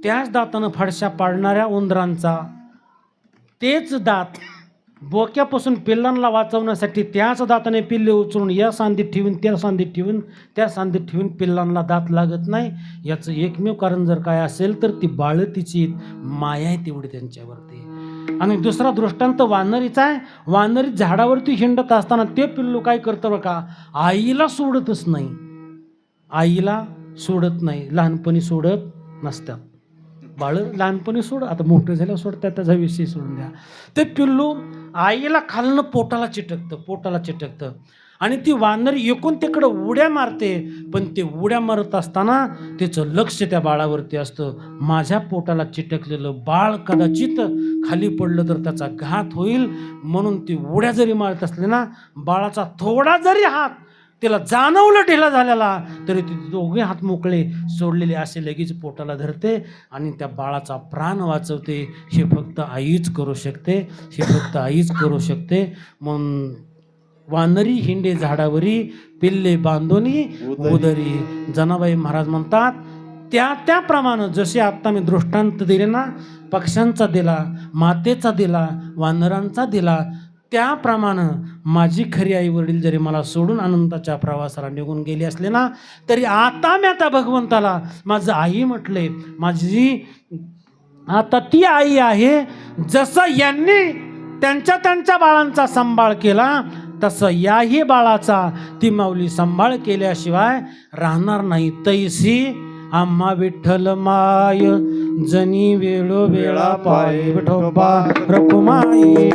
A: त्याच दातानं फाडशा पाडणाऱ्या उंदरांचा तेच दात बोक्यापासून पिल्लांना वाचवण्यासाठी त्याच दाताने पिल्ले उचलून या सांधीत ठेवून त्या सांधीत ठेवून त्या सांधीत ठेवून पिल्लांना दात लागत नाही. याचं एकमेव कारण जर काय असेल तर ती बाळतीची माया आहे तेवढी त्यांच्यावरती. आणि दुसरा दृष्टांत वानरीचा आहे. वानरी झाडावरती हिंडत असताना ते पिल्लू काय करतं बघा, आईला सोडतच नाही. आईला सोडत नाही, लहानपणी सोडत नसतात. बाळ लहानपणी सोड, आता मोठं झाल्यावर सोडतात, त्याचा विषय सोडून द्या. ते पिल्लू आईला खालनं पोटाला चिटकतं आणि ती वानरी एकूण तिकडं उड्या मारते. पण ते उड्या मारत असताना तिचं लक्ष त्या बाळावरती असतं. माझ्या पोटाला चिटकलेलं बाळ कदाचित खाली पडलं तर त्याचा घात होईल, म्हणून ती उड्या जरी मारत असले ना, बाळाचा थोडा जरी हात तिला जाणवलं ढिला झालेला तरी ती दोघे हात मोकळे सोडलेले असे लगेच पोटाला धरते आणि त्या बाळाचा प्राण वाचवते. हे फक्त आईच करू शकते. म्हणून वानरी हिंडे झाडावरी, पिल्ले बांधोनी उदरी. जनाबाई महाराज म्हणतात त्याप्रमाणे जसे आता मी दृष्टांत दिले ना, पक्ष्यांचा दिला, मातेचा दिला, वानरांचा दिला, त्याप्रमाणे माझी खरी आई वडील जरी मला सोडून आनंदाच्या प्रवासाला निघून गेले असले ना, तरी आता मी आता भगवंताला माझं आई म्हटले. माझी आता ती आई आहे. जसं यांनी त्यांच्या बाळांचा सांभाळ केला तसं याही बाळाचा ती माऊली सांभाळ केल्याशिवाय राहणार नाही. तैसी आम्हा विठ्ठल माय, जनी वेळो वेळा पाय विठोबा रखुमाई.